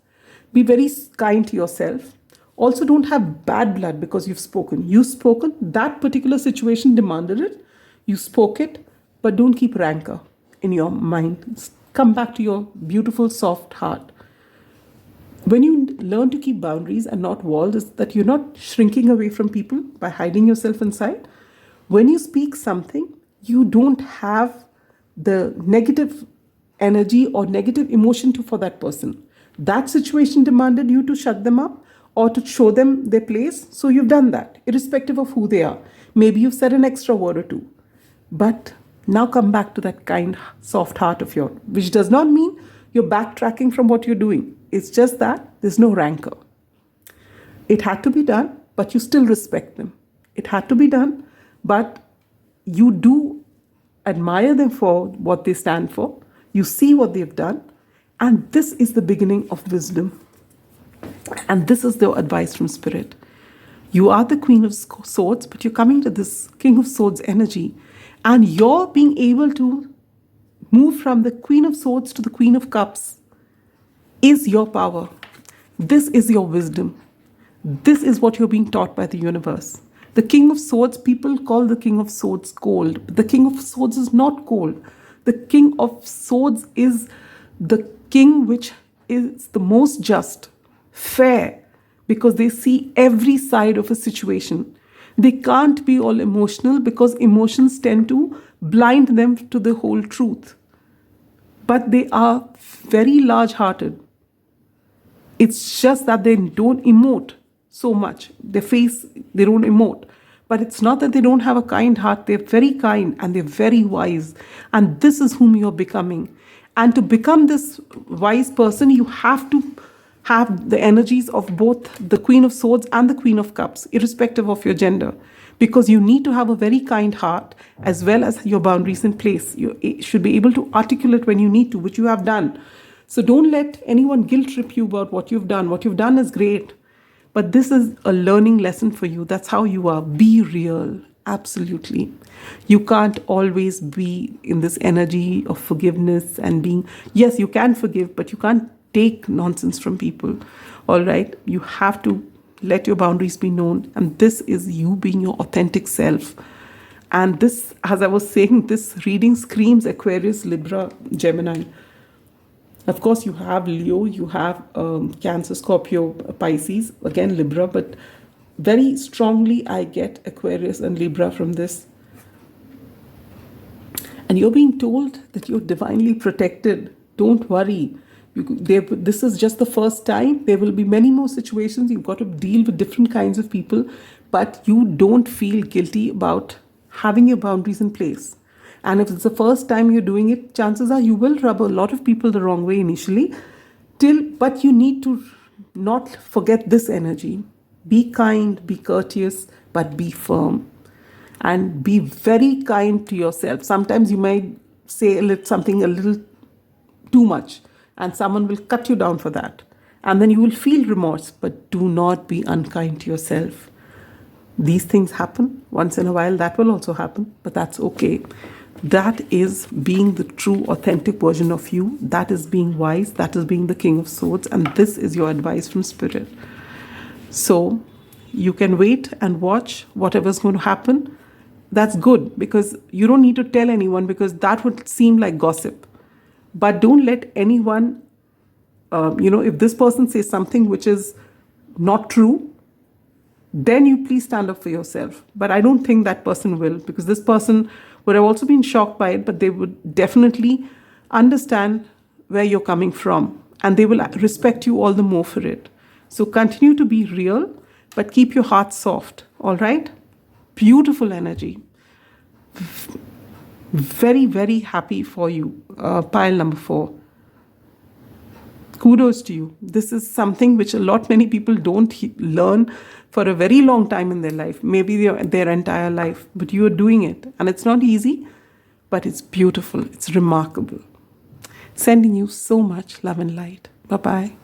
Be very kind to yourself. Also, don't have bad blood because you've spoken. You've spoken. That particular situation demanded it. You spoke it, but don't keep rancor in your mind. Come back to your beautiful, soft heart. When you learn to keep boundaries and not walls, is that you're not shrinking away from people by hiding yourself inside. When you speak something, you don't have the negative energy or negative emotion for that person. That situation demanded you to shut them up or to show them their place. So you've done that, irrespective of who they are. Maybe you've said an extra word or two. But now come back to that kind, soft heart of yours, which does not mean you're backtracking from what you're doing. It's just that there's no rancor. It had to be done, but you still respect them. It had to be done, but you do admire them for what they stand for. You see what they've done. And this is the beginning of wisdom. And this is the advice from Spirit. You are the Queen of Swords, but you're coming to this King of Swords energy. And you're being able to move from the Queen of Swords to the Queen of Cups is your power. This is your wisdom. This is what you're being taught by the universe. The King of Swords, people call the King of Swords cold. But the King of Swords is not cold. The King of Swords is the king which is the most just, fair, because they see every side of a situation. They can't be all emotional because emotions tend to blind them to the whole truth. But they are very large-hearted. It's just that they don't emote so much. Their face, they don't emote. But it's not that they don't have a kind heart. They're very kind and they're very wise. And this is whom you're becoming. And to become this wise person, you have to have the energies of both the Queen of Swords and the Queen of Cups, irrespective of your gender. Because you need to have a very kind heart as well as your boundaries in place. You should be able to articulate when you need to, which you have done. So don't let anyone guilt trip you about what you've done. What you've done is great. But this is a learning lesson for you. That's how you are. Be real. Absolutely. You can't always be in this energy of forgiveness and being, yes, you can forgive, but you can't take nonsense from people. All right. You have to let your boundaries be known. And this is you being your authentic self. And this, as I was saying, this reading screams Aquarius, Libra, Gemini. Of course, you have Leo, you have Cancer, Scorpio, Pisces, again Libra, but very strongly I get Aquarius and Libra from this. And you're being told that you're divinely protected. Don't worry. This is just the first time. There will be many more situations. You've got to deal with different kinds of people, but you don't feel guilty about having your boundaries in place. And if it's the first time you're doing it, chances are you will rub a lot of people the wrong way initially, but you need to not forget this energy. Be kind, be courteous, but be firm. And be very kind to yourself. Sometimes you might say something a little too much, and someone will cut you down for that. And then you will feel remorse, but do not be unkind to yourself. These things happen once in a while. That will also happen, but that's okay. That is being the true, authentic version of you. That is being wise. That is being the King of Swords. And this is your advice from Spirit. So you can wait and watch whatever's going to happen. That's good, because you don't need to tell anyone, because that would seem like gossip. But don't let anyone, if this person says something which is not true, then you please stand up for yourself. But I don't think that person will, because this person would have also been shocked by it, but they would definitely understand where you're coming from, and they will respect you all the more for it. So continue to be real, but keep your heart soft, all right? Beautiful energy. Very, very happy for you. Pile number 4. Kudos to you. This is something which many people don't learn for a very long time in their life, maybe their entire life, but you are doing it. And it's not easy, but it's beautiful. It's remarkable. Sending you so much love and light. Bye-bye.